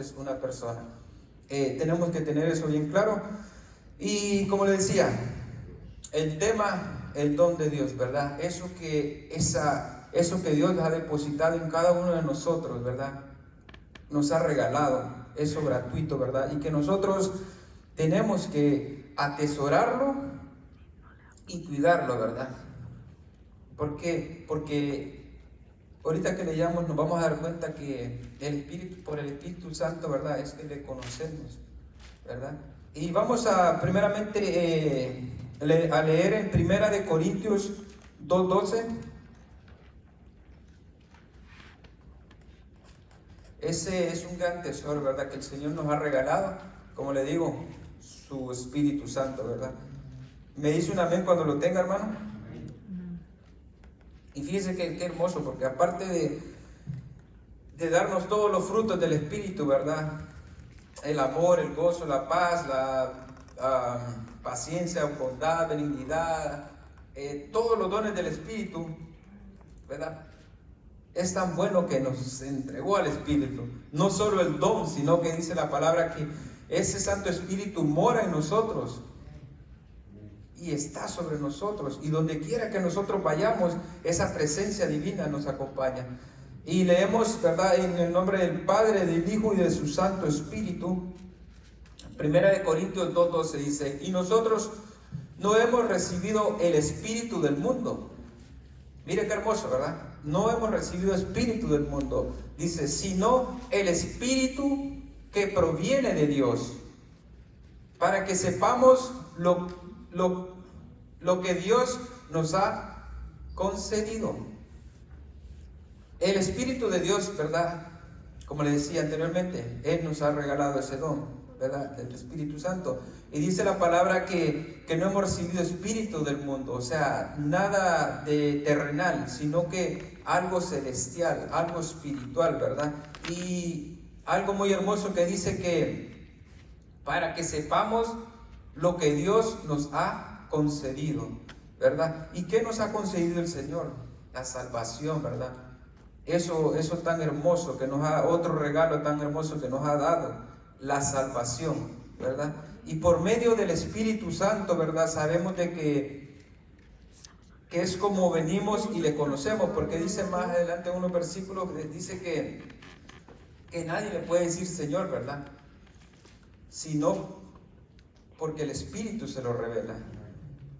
es una persona. Tenemos que tener eso bien claro. Y como le decía, el tema, el don de Dios, ¿verdad? Eso que Dios ha depositado en cada uno de nosotros, ¿verdad? Nos ha regalado, eso gratuito, ¿verdad? Y que nosotros tenemos que atesorarlo y cuidarlo, ¿verdad? ¿Por qué? Porque ahorita que leamos nos vamos a dar cuenta que por el Espíritu Santo, ¿verdad? Es que le conocemos, ¿verdad? Y vamos a primeramente a leer en Primera de Corintios 2:12. Ese es un gran tesoro, ¿verdad? Que el Señor nos ha regalado, como le digo, su Espíritu Santo, ¿verdad? ¿Me dice un amén cuando lo tenga, hermano? Y fíjese qué hermoso, porque aparte de darnos todos los frutos del Espíritu, ¿verdad? El amor, el gozo, la paz, la paciencia, bondad, benignidad, todos los dones del Espíritu, ¿verdad? Es tan bueno que nos entregó al Espíritu. No solo el don, sino que dice la palabra que ese Santo Espíritu mora en nosotros y está sobre nosotros. Y donde quiera que nosotros vayamos, esa presencia divina nos acompaña. Y leemos, ¿verdad?, en el nombre del Padre, del Hijo y de su Santo Espíritu. Primera de Corintios 2:12 dice: y nosotros no hemos recibido el espíritu del mundo. Mire qué hermoso, ¿verdad? No hemos recibido espíritu del mundo, dice, sino el espíritu que proviene de Dios, para que sepamos lo que Dios nos ha concedido. El Espíritu de Dios, ¿verdad? Como le decía anteriormente, Él nos ha regalado ese don, ¿verdad? Del Espíritu Santo. Y dice la palabra que no hemos recibido espíritu del mundo, o sea, nada de terrenal, sino que algo celestial, algo espiritual, ¿verdad? Y algo muy hermoso que dice que para que sepamos lo que Dios nos ha concedido, ¿verdad? ¿Y qué nos ha concedido el Señor? La salvación, ¿verdad? Eso tan hermoso que nos ha, otro regalo tan hermoso que nos ha dado, la salvación, ¿verdad? Y por medio del Espíritu Santo, ¿verdad? Sabemos de que es como venimos y le conocemos, porque dice más adelante en unos versículos, dice que nadie le puede decir Señor, ¿verdad? Sino porque el Espíritu se lo revela,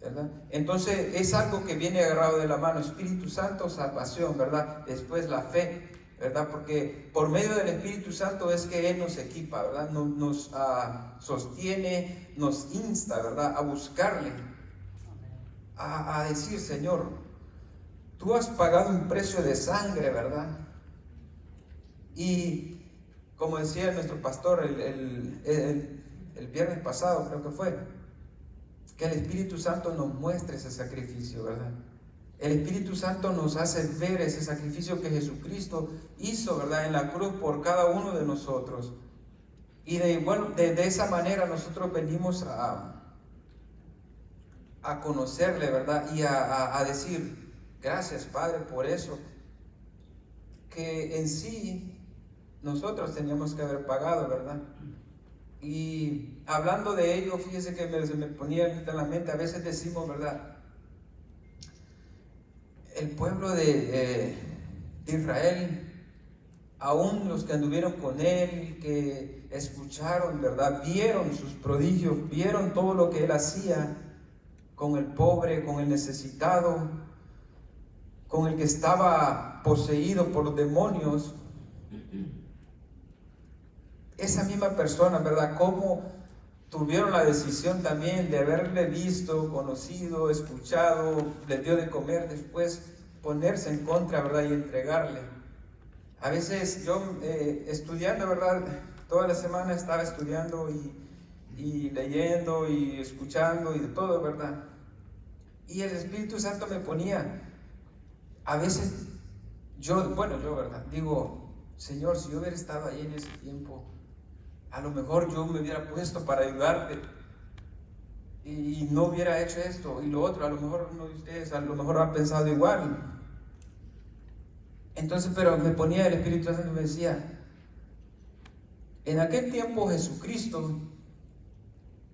¿verdad? Entonces es algo que viene agarrado de la mano, Espíritu Santo, salvación, ¿verdad? Después la fe, ¿verdad? Porque por medio del Espíritu Santo es que Él nos equipa, ¿verdad? Nos sostiene, nos insta, ¿verdad? A buscarle, a decir, Señor, tú has pagado un precio de sangre, ¿verdad? Y como decía nuestro pastor el viernes pasado, creo que fue, que el Espíritu Santo nos muestre ese sacrificio, ¿verdad? El Espíritu Santo nos hace ver ese sacrificio que Jesucristo hizo, ¿verdad?, en la cruz por cada uno de nosotros. Y de esa manera nosotros venimos a conocerle, ¿verdad? Y a decir, gracias, Padre, por eso, que en sí nosotros teníamos que haber pagado, ¿verdad? Y hablando de ello, fíjese que se me ponía en la mente, a veces decimos, ¿verdad? El pueblo de Israel, aún los que anduvieron con él, que escucharon, ¿verdad? Vieron sus prodigios, vieron todo lo que él hacía con el pobre, con el necesitado, con el que estaba poseído por los demonios. Esa misma persona, ¿verdad? Cómo tuvieron la decisión también de haberle visto, conocido, escuchado, le dio de comer, después ponerse en contra, ¿verdad? Y entregarle. A veces yo estudiando, ¿verdad? Toda la semana estaba estudiando y leyendo y escuchando y de todo, ¿verdad? Y el Espíritu Santo me ponía, a veces yo, ¿verdad? Digo, Señor, si yo hubiera estado ahí en ese tiempo, a lo mejor yo me hubiera puesto para ayudarte y no hubiera hecho esto y lo otro. A lo mejor uno de ustedes a lo mejor ha pensado igual. Entonces, pero me ponía el Espíritu Santo y me decía, En aquel tiempo Jesucristo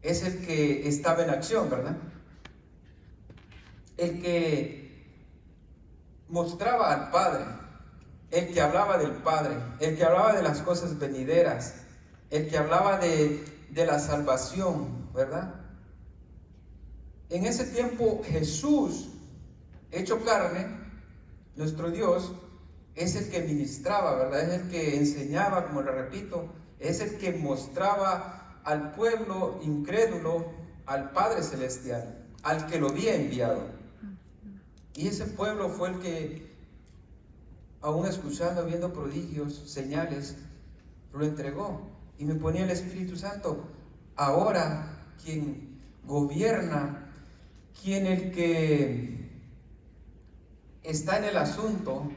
es el que estaba en acción, ¿verdad? El que mostraba al Padre, el que hablaba del Padre, el que hablaba de las cosas venideras, el que hablaba de la salvación, ¿verdad? En ese tiempo Jesús, hecho carne, nuestro Dios, es el que ministraba, ¿verdad? Es el que enseñaba, como le repito, es el que mostraba al pueblo incrédulo al Padre Celestial, al que lo había enviado. Y ese pueblo fue el que, aún escuchando, viendo prodigios, señales, lo entregó. Y me ponía el Espíritu Santo. Ahora quien gobierna, quien el que está en el asunto,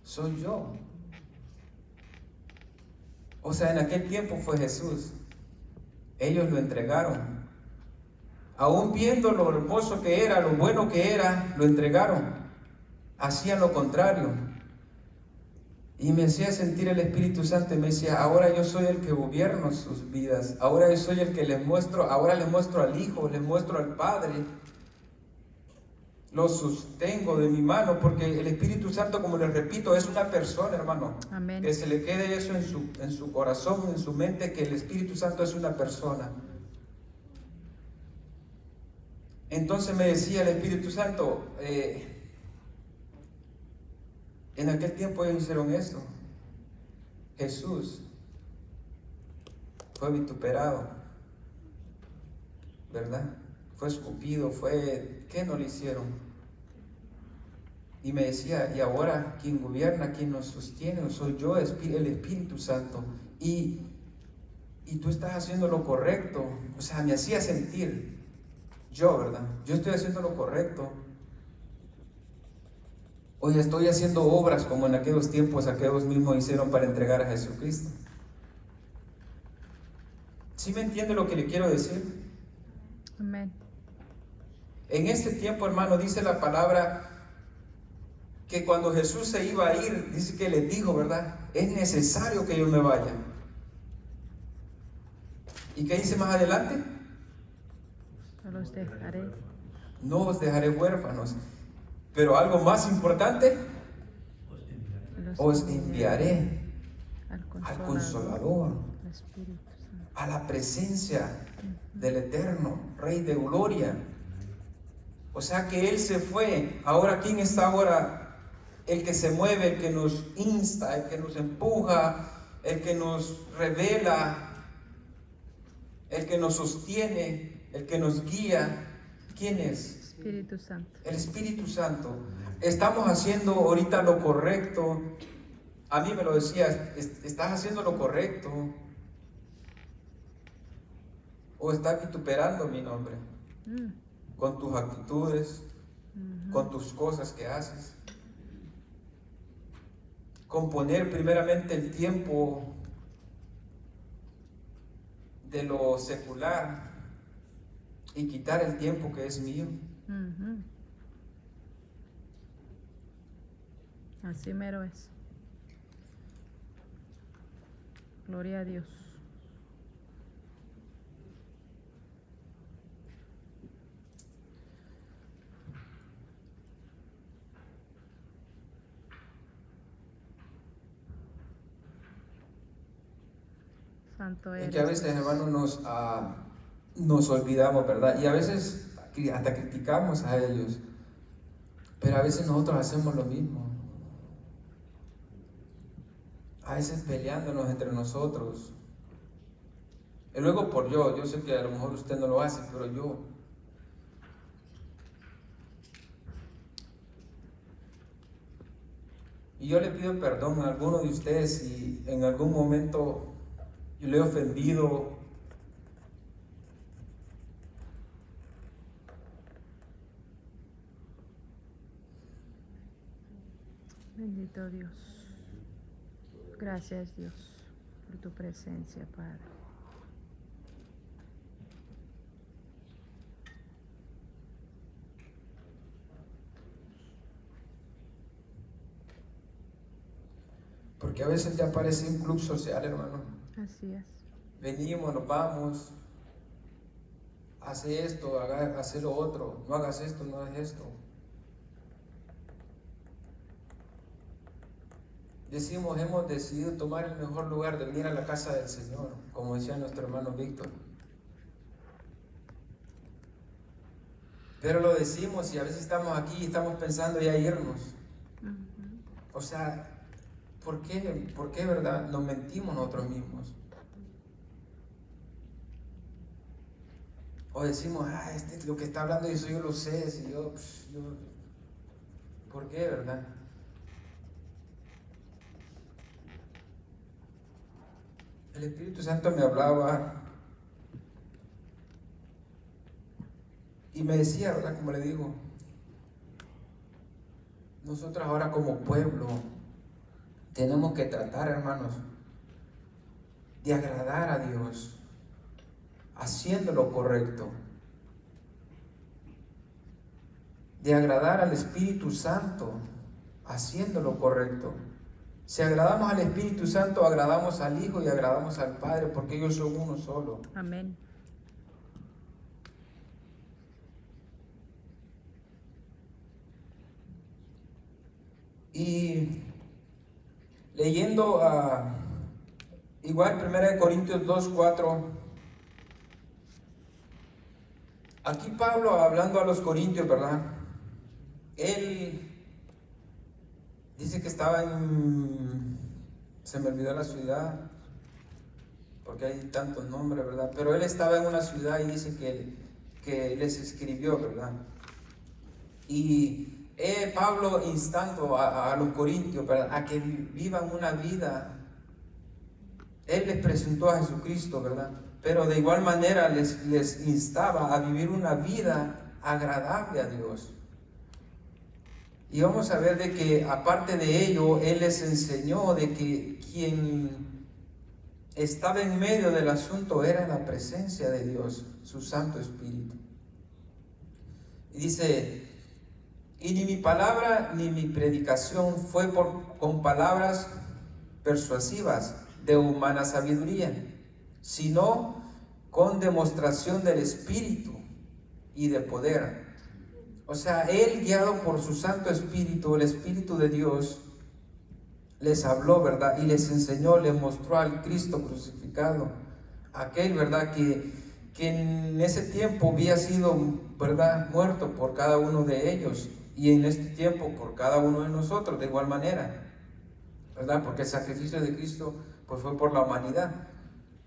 soy yo. O sea, en aquel tiempo fue Jesús. Ellos lo entregaron. Aún viendo lo hermoso que era, lo bueno que era, lo entregaron. Hacían lo contrario. Y me hacía sentir el Espíritu Santo y me decía, ahora yo soy el que gobierno sus vidas. Ahora yo soy el que les muestro, ahora les muestro al Hijo, les muestro al Padre. Lo sostengo de mi mano, porque el Espíritu Santo, como les repito, es una persona, hermano. Amén. Que se le quede eso en su corazón, en su mente, que el Espíritu Santo es una persona. Entonces me decía el Espíritu Santo, en aquel tiempo ellos hicieron esto. Jesús fue vituperado, ¿verdad? Fue escupido, ¿qué no le hicieron? Y me decía, y ahora quien gobierna, quien nos sostiene, soy yo, el Espíritu Santo. Y tú estás haciendo lo correcto. O sea, me hacía sentir yo, ¿verdad? Yo estoy haciendo lo correcto. Hoy estoy haciendo obras como en aquellos tiempos aquellos mismos hicieron para entregar a Jesucristo. ¿Sí me entiende lo que le quiero decir? Amén. En este tiempo, hermano, dice la palabra que cuando Jesús se iba a ir, dice que les dijo, ¿verdad? Es necesario que yo me vaya. ¿Y qué dice más adelante? No los dejaré. No os dejaré huérfanos. Pero algo más importante, os enviaré al Consolador, a la presencia del Eterno, Rey de Gloria. O sea que Él se fue. Ahora, ¿quién está ahora? El que se mueve, el que nos insta, el que nos empuja, el que nos revela, el que nos sostiene, el que nos guía. ¿Quién es? Espíritu Santo. El Espíritu Santo. Estamos haciendo ahorita lo correcto. A mí me lo decía, ¿estás haciendo lo correcto? ¿O estás vituperando mi nombre? Con tus actitudes, con tus cosas que haces. Con poner primeramente el tiempo de lo secular y quitar el tiempo que es mío. Así mero es. Gloria a Dios. Santo eres. Es que a veces, hermanos, nos olvidamos, ¿verdad? Y a veces hasta criticamos a ellos. Pero a veces nosotros hacemos lo mismo. A veces peleándonos entre nosotros. Y luego por yo sé que a lo mejor usted no lo hace, pero yo. Y yo le pido perdón a alguno de ustedes si en algún momento yo le he ofendido. Bendito Dios. Gracias, Dios, por tu presencia, Padre. Porque a veces ya parece un club social, hermano. Así es. Venimos, nos vamos, hace esto, hace lo otro, no hagas esto, no hagas esto. Decimos, hemos decidido tomar el mejor lugar de venir a la casa del Señor, como decía nuestro hermano Víctor. Pero lo decimos y a veces estamos aquí y estamos pensando ya irnos. O sea, ¿por qué, verdad? Nos mentimos nosotros mismos. O decimos, lo que está hablando eso yo lo sé, si yo, ¿por qué, verdad? El Espíritu Santo me hablaba y me decía, ¿verdad? Como le digo, nosotros ahora como pueblo tenemos que tratar, hermanos, de agradar a Dios, haciendo lo correcto, de agradar al Espíritu Santo, haciendo lo correcto. Si agradamos al Espíritu Santo, agradamos al Hijo y agradamos al Padre, porque ellos son uno solo. Amén. Y leyendo igual 1 Corintios 2:4, aquí Pablo hablando a los corintios, ¿verdad? Él dice que estaba se me olvidó la ciudad, porque hay tantos nombres, ¿verdad? Pero él estaba en una ciudad y dice que les escribió, ¿verdad? Y Pablo instando a los corintios, ¿verdad?, a que vivan una vida. Él les presentó a Jesucristo, ¿verdad? Pero de igual manera les instaba a vivir una vida agradable a Dios. Y vamos a ver de que aparte de ello, Él les enseñó de que quien estaba en medio del asunto era la presencia de Dios, su Santo Espíritu. Y dice, y ni mi palabra ni mi predicación fue con palabras persuasivas de humana sabiduría, sino con demostración del Espíritu y de poder. O sea, Él, guiado por su Santo Espíritu, el Espíritu de Dios, les habló, ¿verdad? Y les enseñó, les mostró al Cristo crucificado, aquel, ¿verdad?, que en ese tiempo había sido, ¿verdad?, muerto por cada uno de ellos, y en este tiempo por cada uno de nosotros de igual manera, ¿verdad? Porque el sacrificio de Cristo pues fue por la humanidad.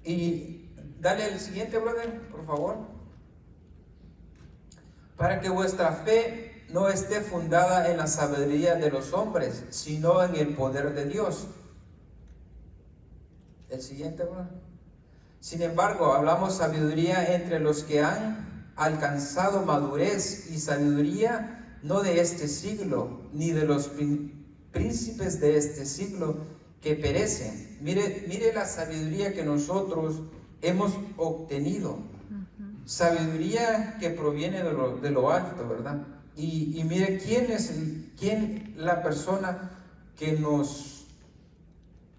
Y dale el siguiente, brother, por favor. Para que vuestra fe no esté fundada en la sabiduría de los hombres, sino en el poder de Dios. El siguiente, brother. Sin embargo, hablamos sabiduría entre los que han alcanzado madurez, y sabiduría no de este siglo, ni de los príncipes de este siglo que perecen. Mire la sabiduría que nosotros hemos obtenido. Sabiduría que proviene de lo alto, ¿verdad? Y mire quién la persona que nos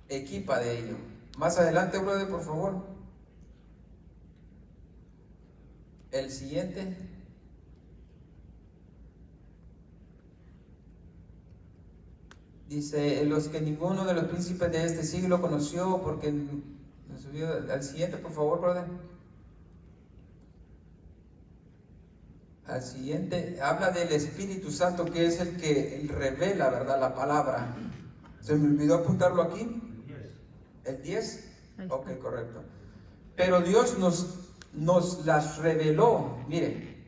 equipa de ello. Más adelante, brother, por favor. El siguiente. Dice, los que ninguno de los príncipes de este siglo conoció, porque nos subió al siguiente, por favor, brother. Al siguiente, habla del Espíritu Santo, que es el que revela, ¿verdad?, la palabra. ¿Se me olvidó apuntarlo aquí? ¿El 10? Ok, correcto. Pero Dios nos las reveló. Mire,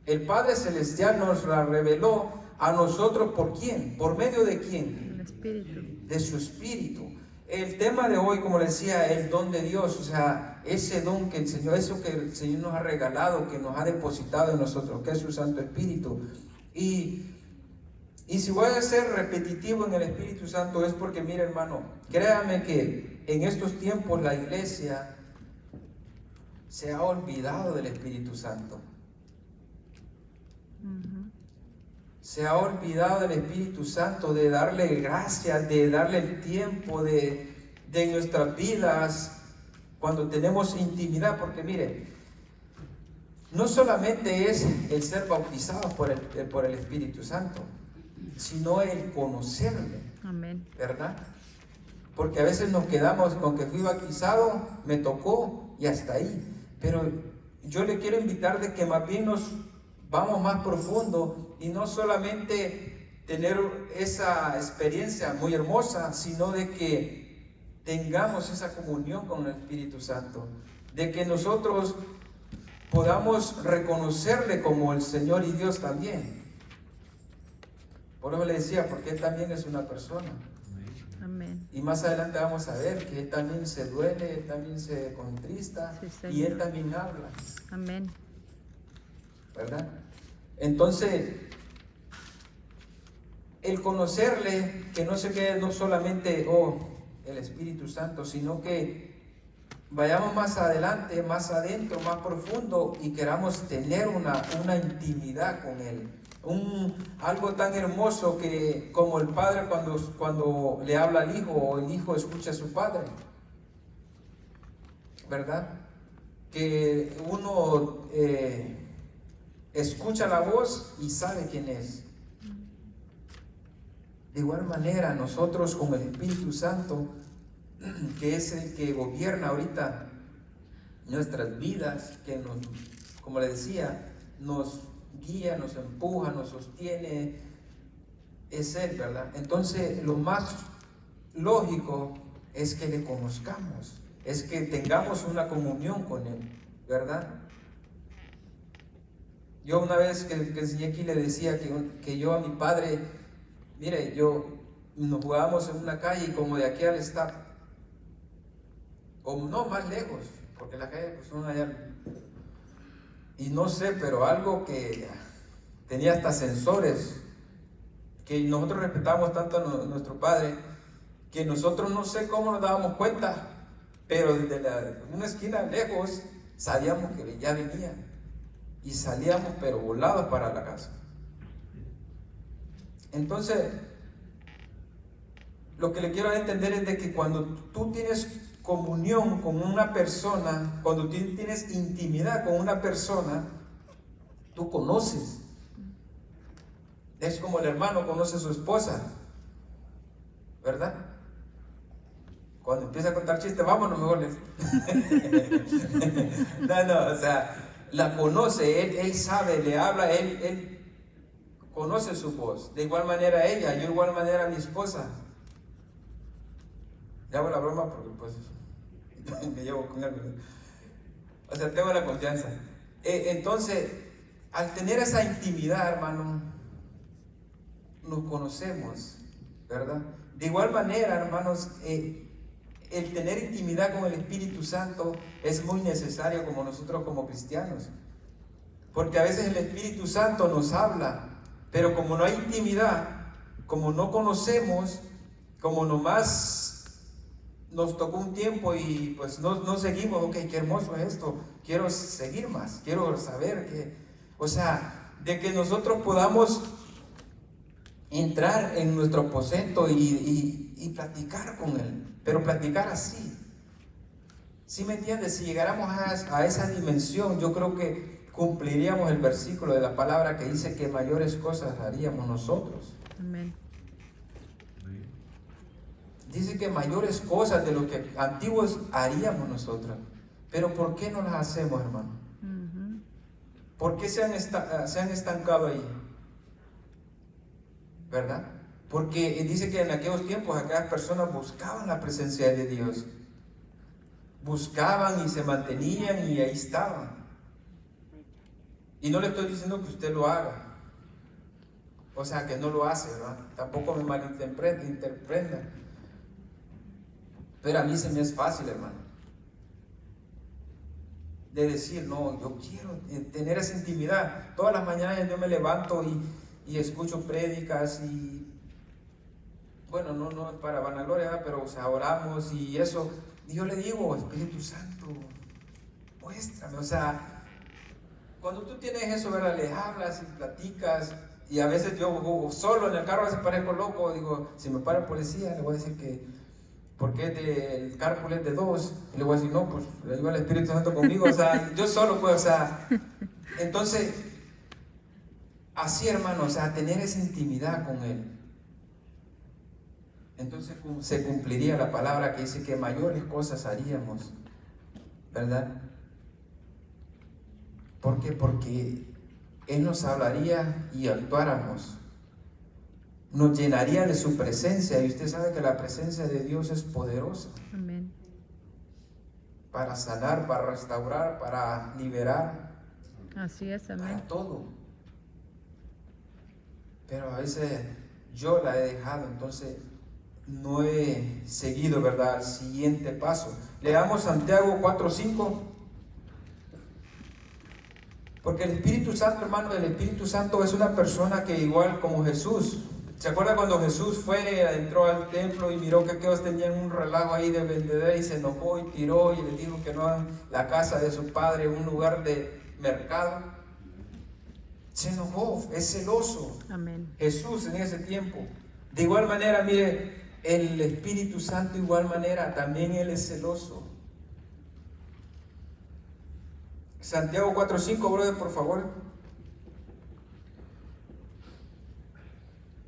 el Padre Celestial nos la reveló a nosotros. ¿Por quién? ¿Por medio de quién? El Espíritu. De su Espíritu. El tema de hoy, como les decía, el don de Dios, o sea, ese don que el Señor, eso que el Señor nos ha regalado, que nos ha depositado en nosotros, que es su Santo Espíritu. Y si voy a ser repetitivo en el Espíritu Santo, es porque, mire, hermano, créame que en estos tiempos la iglesia se ha olvidado del Espíritu Santo. Se ha olvidado del Espíritu Santo, de darle gracia, de darle el tiempo de nuestras vidas, cuando tenemos intimidad, porque mire, no solamente es el ser bautizado por el Espíritu Santo, sino el conocerle, Amén. ¿verdad? Porque a veces nos quedamos con que fui bautizado, me tocó y hasta ahí. Pero yo le quiero invitar de que más bien nos vamos más profundo y no solamente tener esa experiencia muy hermosa, sino de que tengamos esa comunión con el Espíritu Santo, de que nosotros podamos reconocerle como el Señor y Dios también. Por eso le decía, porque Él también es una persona. Amén. Y más adelante vamos a ver que Él también se duele, Él también se contrista, Sí, y Él Señor. también habla, Amén. ¿verdad? Entonces, el conocerle, que no se quede no solamente, el Espíritu Santo, sino que vayamos más adelante, más adentro, más profundo y queramos tener una intimidad con Él. Algo tan hermoso que como el padre cuando le habla al hijo o el hijo escucha a su padre, ¿verdad? Que uno escucha la voz y sabe quién es. De igual manera nosotros con el Espíritu Santo, que es el que gobierna ahorita nuestras vidas, que nos, como le decía, nos guía, nos empuja, nos sostiene, es Él, ¿verdad? Entonces lo más lógico es que le conozcamos, es que tengamos una comunión con Él, ¿verdad? Yo una vez que enseñé aquí le decía que yo a mi padre, mire, nos jugábamos en una calle y como de aquí al staff, o no, más lejos, porque la calle pues son allá, y no sé, pero algo que tenía hasta sensores, que nosotros respetamos tanto a nuestro padre, que nosotros no sé cómo nos dábamos cuenta, pero desde una esquina lejos sabíamos que ya venía, y salíamos pero volados para la casa. Entonces, lo que le quiero entender es de que cuando tú tienes comunión con una persona, cuando tú tienes intimidad con una persona, tú conoces. Es como el hermano conoce a su esposa, ¿verdad? Cuando empieza a contar chistes, vámonos mejor. No, o sea, la conoce, él sabe, le habla, él conoce su voz. De igual manera ella, yo de igual manera a mi esposa. Le hago la broma porque pues me llevo con algo. O sea, tengo la confianza. Entonces, al tener esa intimidad, hermano, nos conocemos, ¿verdad? De igual manera, hermanos, el tener intimidad con el Espíritu Santo es muy necesario como nosotros como cristianos. Porque a veces el Espíritu Santo nos habla, pero como no hay intimidad, como no conocemos, como nomás nos tocó un tiempo y pues no seguimos, ok, qué hermoso es esto, quiero seguir más, quiero saber que, o sea, de que nosotros podamos entrar en nuestro aposento y platicar con Él, pero platicar así. ¿Sí me entiendes? Si llegáramos a esa dimensión, yo creo que cumpliríamos el versículo de la palabra que dice que mayores cosas haríamos nosotros. Amén. Dice que mayores cosas de lo que antiguos haríamos nosotros. Pero ¿por qué no las hacemos, hermano? Ujú. ¿Por qué se han estancado ahí? ¿Verdad? Porque dice que en aquellos tiempos aquellas personas buscaban la presencia de Dios. Buscaban y se mantenían y ahí estaban. Y no le estoy diciendo que usted lo haga. O sea, que no lo hace, ¿verdad? Tampoco me malinterpreta. Pero a mí se me es fácil, hermano, de decir, no, yo quiero tener esa intimidad. Todas las mañanas yo me levanto y escucho prédicas y, bueno, no es para vanagloria, pero o sea, oramos y eso. Y yo le digo, Espíritu Santo, muéstrame. O sea, cuando tú tienes eso, ¿verdad? Le hablas y platicas. Y a veces yo solo en el carro a veces parezco loco. Digo, si me para el policía, le voy a decir que porque el cálculo es de 2, y le voy a decir, no, pues ahí va el Espíritu Santo conmigo, o sea, yo solo puedo, o sea, entonces, así hermano, o sea, tener esa intimidad con Él. Entonces se cumpliría la palabra que dice que mayores cosas haríamos, ¿verdad? ¿Por qué? Porque Él nos hablaría y actuáramos, nos llenaría de su presencia, y usted sabe que la presencia de Dios es poderosa. Amén. Para sanar, para restaurar, para liberar, Así es, amén. para todo. Pero a veces yo la he dejado, entonces no he seguido, ¿verdad?, al siguiente paso. Leamos Santiago 4:5. Porque el Espíritu Santo, hermano, el Espíritu Santo es una persona que igual como Jesús. ¿Se acuerda cuando Jesús entró al templo y miró que aquellos tenían un relajo ahí de vendedera y se enojó y tiró y les dijo que no hagan la casa de su padre un lugar de mercado? Se enojó, es celoso. Amén. Jesús en ese tiempo. De igual manera, mire, el Espíritu Santo de igual manera, también Él es celoso. Santiago 4:5, brother, por favor.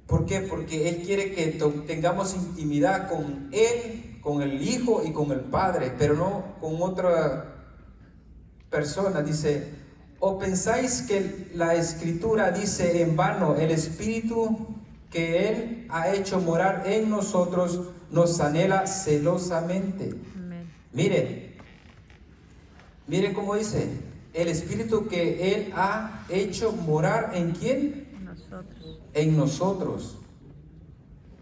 ¿Por qué? Porque Él quiere que tengamos intimidad con Él, con el Hijo y con el Padre, pero no con otra persona. Dice, ¿o pensáis que la Escritura dice en vano, el Espíritu que Él ha hecho morar en nosotros nos anhela celosamente? Amén. Mire cómo dice, el Espíritu que Él ha hecho morar ¿en quién? Nosotros. En nosotros.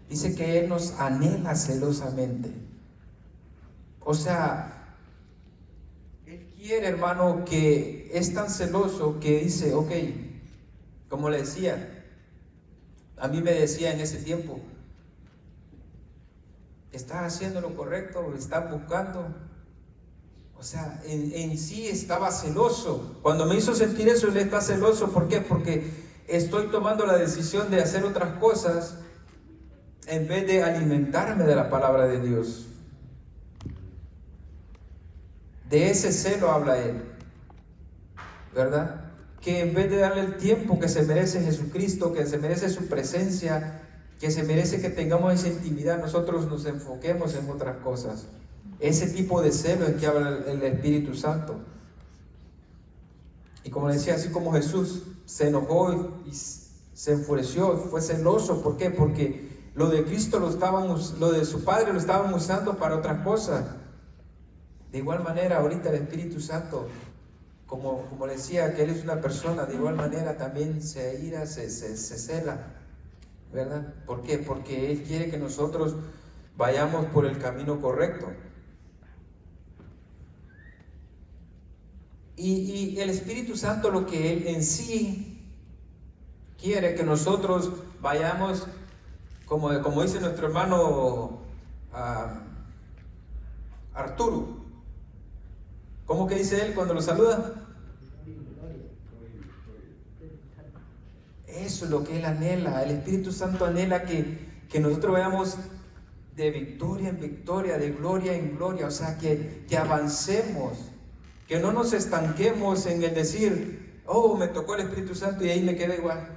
Dice que Él nos anhela celosamente. O sea, Él quiere, hermano, que es tan celoso que dice, ok, como le decía, a mí me decía en ese tiempo, ¿estás haciendo lo correcto? ¿Estás buscando? O sea, en sí estaba celoso. Cuando me hizo sentir eso, Él está celoso. ¿Por qué? Porque estoy tomando la decisión de hacer otras cosas en vez de alimentarme de la palabra de Dios. De ese celo habla Él, ¿verdad? Que en vez de darle el tiempo que se merece Jesucristo, que se merece su presencia, que se merece que tengamos esa intimidad, nosotros nos enfoquemos en otras cosas. Ese tipo de celo es que habla el Espíritu Santo. Y como le decía, así como Jesús se enojó y se enfureció, fue celoso. ¿Por qué? Porque lo de Cristo lo de su Padre lo estaban usando para otras cosas. De igual manera, ahorita el Espíritu Santo, como le decía, que Él es una persona, de igual manera también se ira, se cela, ¿verdad? ¿Por qué? Porque Él quiere que nosotros vayamos por el camino correcto. Y el Espíritu Santo, lo que Él en sí quiere que nosotros vayamos, como dice nuestro hermano Arturo. ¿Cómo que dice él cuando lo saluda? Eso es lo que Él anhela. El Espíritu Santo anhela que nosotros vayamos de victoria en victoria, de gloria en gloria. O sea, que avancemos. Que no nos estanquemos en el decir, oh, me tocó el Espíritu Santo y ahí me quedé igual.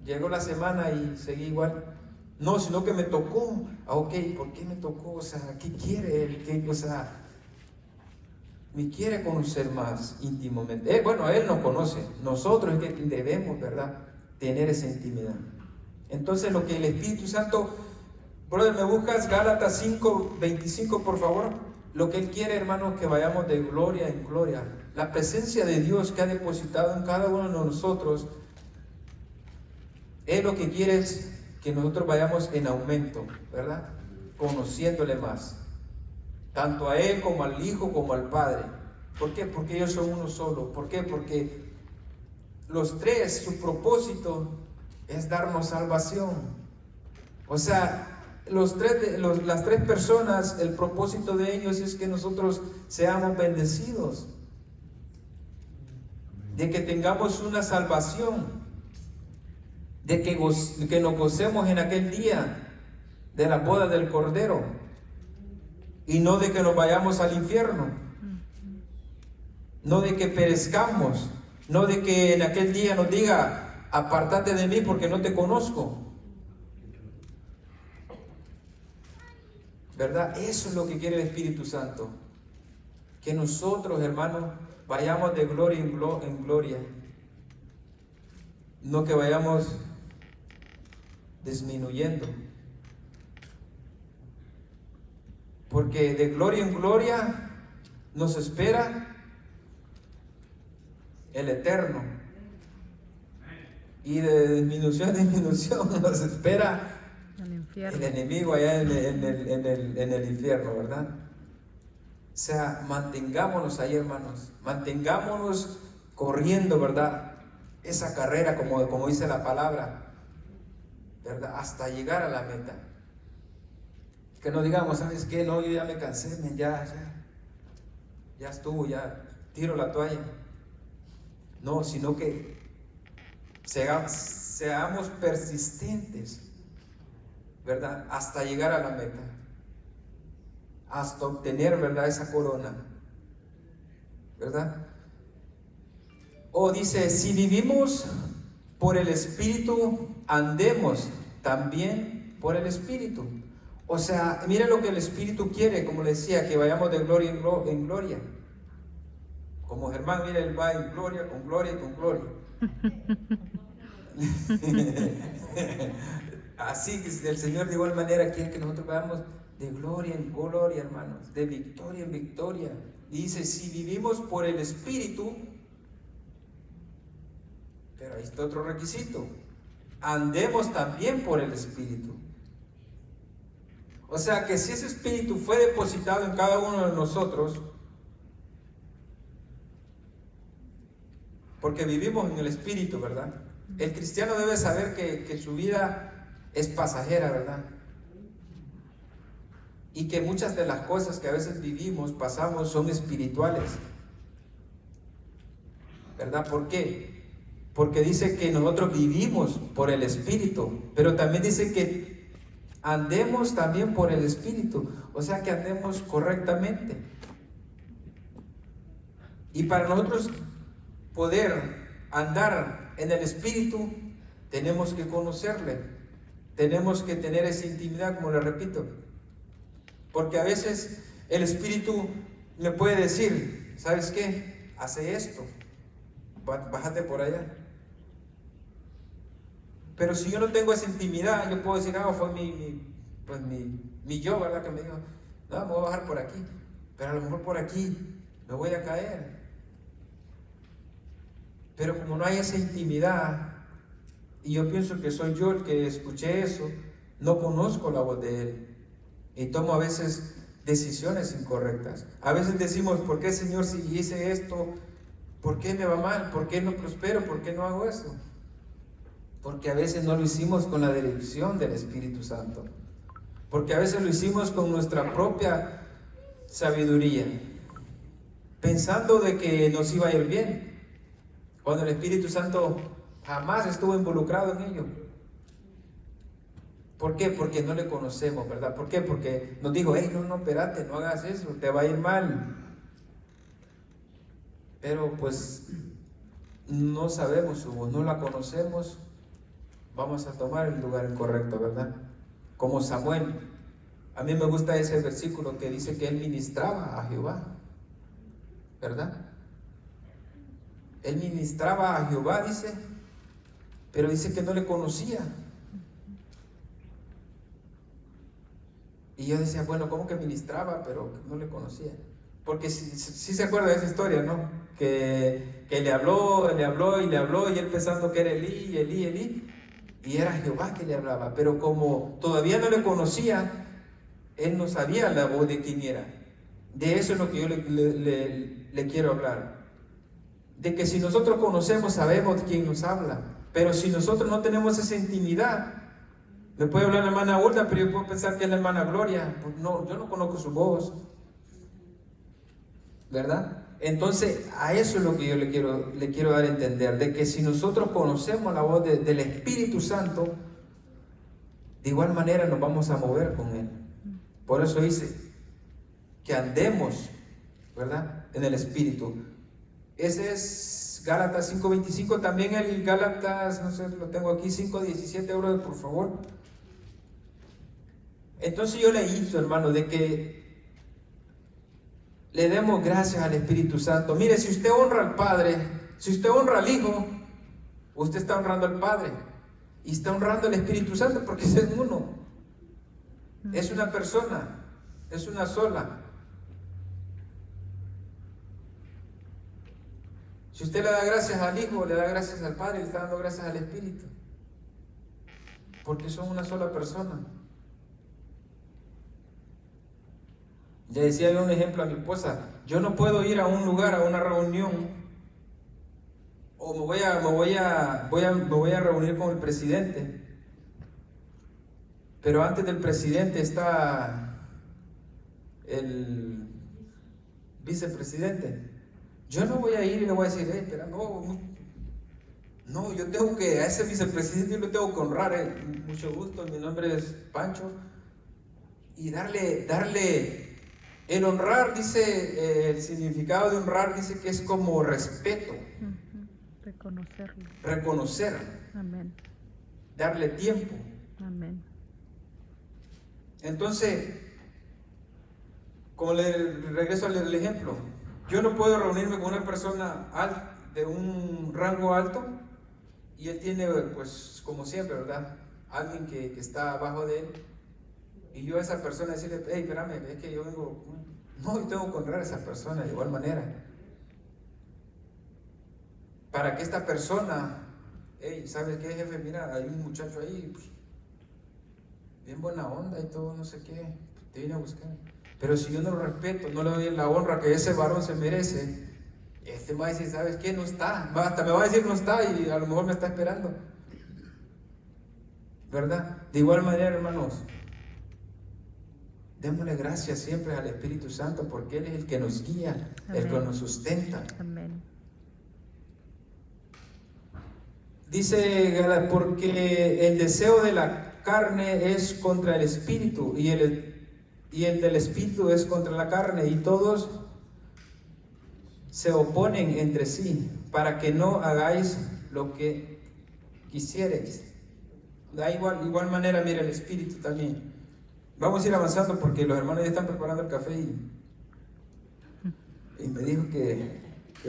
Llegó la semana y seguí igual. No, sino que me tocó. Ok, ¿por qué me tocó? O sea, ¿qué quiere Él? O sea, me quiere conocer más íntimamente. Bueno, Él nos conoce. Nosotros es que debemos, ¿verdad?, tener esa intimidad. Entonces, lo que el Espíritu Santo, brother, ¿me buscas Gálatas 5:25, por favor? Lo que Él quiere, hermanos, que vayamos de gloria en gloria. La presencia de Dios que ha depositado en cada uno de nosotros, Él lo que quiere es que nosotros vayamos en aumento, ¿verdad? Conociéndole más. Tanto a Él como al Hijo como al Padre. ¿Por qué? Porque ellos son uno solo. ¿Por qué? Porque los tres, su propósito es darnos salvación. O sea, las tres personas, el propósito de ellos es que nosotros seamos bendecidos, de que tengamos una salvación, de que nos gocemos en aquel día de la boda del Cordero. y no de que nos vayamos al infierno, no de que perezcamos, no de que en aquel día nos diga, apártate de mí porque no te conozco. ¿Verdad? Eso es lo que quiere el Espíritu Santo. Que nosotros, hermanos, vayamos de gloria en gloria. No que vayamos disminuyendo. Porque de gloria en gloria nos espera el eterno. Y de disminución en disminución nos espera el enemigo allá en el infierno, ¿verdad? O sea, mantengámonos ahí, hermanos. Mantengámonos corriendo, ¿verdad? Esa carrera, como dice la palabra, ¿verdad? Hasta llegar a la meta. Que no digamos, ¿sabes qué? No, yo ya me cansé, ya estuvo, ya tiro la toalla. No, sino que seamos persistentes, ¿verdad? Hasta llegar a la meta, hasta obtener, ¿verdad? Esa corona, ¿verdad? O dice, si vivimos por el Espíritu, andemos también por el Espíritu. O sea, mira lo que el Espíritu quiere, como le decía, que vayamos de gloria en gloria. Como Germán, mira, él va en gloria, con gloria y con gloria. Así que el Señor de igual manera quiere que nosotros vayamos de gloria en gloria, hermanos, de victoria en victoria. Y dice, si vivimos por el Espíritu, pero ahí está otro requisito, andemos también por el Espíritu. O sea que si ese Espíritu fue depositado en cada uno de nosotros, porque vivimos en el Espíritu, ¿verdad? El cristiano debe saber que su vida es pasajera, ¿verdad? Y que muchas de las cosas que a veces vivimos, pasamos, son espirituales, ¿verdad? ¿Por qué? Porque dice que nosotros vivimos por el Espíritu, pero también dice que andemos también por el Espíritu, o sea que andemos correctamente. Y para nosotros poder andar en el Espíritu, tenemos que conocerle, tenemos que tener esa intimidad, como le repito, porque a veces el Espíritu me puede decir, ¿sabes qué? Hace esto, bájate por allá. Pero si yo no tengo esa intimidad, yo puedo decir, fue mi yo, ¿verdad? Que me dijo, no, me voy a bajar por aquí, pero a lo mejor por aquí me voy a caer. Pero como no hay esa intimidad, y yo pienso que soy yo el que escuché eso, no conozco la voz de Él, y tomo a veces decisiones incorrectas. A veces decimos, ¿por qué, Señor, si hice esto? ¿Por qué me va mal? ¿Por qué no prospero? ¿Por qué no hago eso? Porque a veces no lo hicimos con la dirección del Espíritu Santo. Porque a veces lo hicimos con nuestra propia sabiduría, pensando de que nos iba a ir bien, cuando el Espíritu Santo jamás estuvo involucrado en ello. ¿Por qué? Porque no le conocemos, ¿verdad? ¿Por qué? Porque nos dijo, no, espérate, no hagas eso, te va a ir mal. Pero pues no sabemos su voz, no la conocemos. Vamos a tomar el lugar correcto, ¿verdad? Como Samuel. A mí me gusta ese versículo que dice que él ministraba a Jehová, ¿verdad? Él ministraba a Jehová, dice, pero dice que no le conocía. Y yo decía, bueno, ¿cómo que ministraba, pero no le conocía? Porque sí se acuerda de esa historia, ¿no? Que le habló, y él pensando que era Elí, y era Jehová que le hablaba, pero como todavía no le conocía, él no sabía la voz de quién era. De eso es lo que yo le quiero hablar, de que si nosotros conocemos, sabemos quién nos habla, pero si nosotros no tenemos esa intimidad, me puede hablar la hermana Hulda, pero yo puedo pensar que es la hermana Gloria. Pues no, yo no conozco su voz, ¿verdad? Entonces, a eso es lo que yo le quiero dar a entender, de que si nosotros conocemos la voz del Espíritu Santo, de igual manera nos vamos a mover con Él. Por eso dice, que andemos, ¿verdad?, en el Espíritu. Ese es Gálatas 5:25. También el Gálatas, no sé, lo tengo aquí, 5:17, brother, por favor. Entonces yo le insto, hermano, de que le demos gracias al Espíritu Santo. Mire, si usted honra al Padre, si usted honra al Hijo, usted está honrando al Padre y está honrando al Espíritu Santo, porque es uno, es una persona, es una sola. Si usted le da gracias al Hijo, le da gracias al Padre, le está dando gracias al Espíritu, porque son una sola persona. Ya decía yo un ejemplo a mi esposa: yo no puedo ir a un lugar, a una reunión, o me voy a reunir con el presidente, pero antes del presidente está el vicepresidente. Yo no voy a ir y le voy a decir, espera, no, yo tengo que, a ese vicepresidente yo lo tengo que honrar, mucho gusto, mi nombre es Pancho, y darle el honrar, dice, el significado de honrar, dice que es como respeto. Reconocerlo. Reconocer. Amén. Darle tiempo. Amén. Entonces, como le regreso al ejemplo, yo no puedo reunirme con una persona de un rango alto y él tiene, pues, como siempre, ¿verdad?, alguien que está abajo de él, y yo a esa persona decirle, hey, espérame, es que yo vengo, no, yo tengo que honrar a esa persona de igual manera, para que esta persona, hey, ¿sabes qué, jefe? Mira, hay un muchacho ahí, pues, bien buena onda y todo, no sé qué, te vine a buscar. Pero si yo no lo respeto, no le doy la honra que ese varón se merece, este me va a decir, ¿sabes qué? No está, hasta me va a decir no está, y a lo mejor me está esperando, ¿verdad? De igual manera, hermanos, démosle gracias siempre al Espíritu Santo, porque Él es el que nos guía, Amén. el que nos sustenta. Amén. Dice, porque el deseo de la carne es contra el Espíritu, y el del Espíritu es contra la carne, y todos se oponen entre sí, para que no hagáis lo que quisierais. De igual manera, mira, el Espíritu también. Vamos a ir avanzando porque los hermanos ya están preparando el café y me dijo que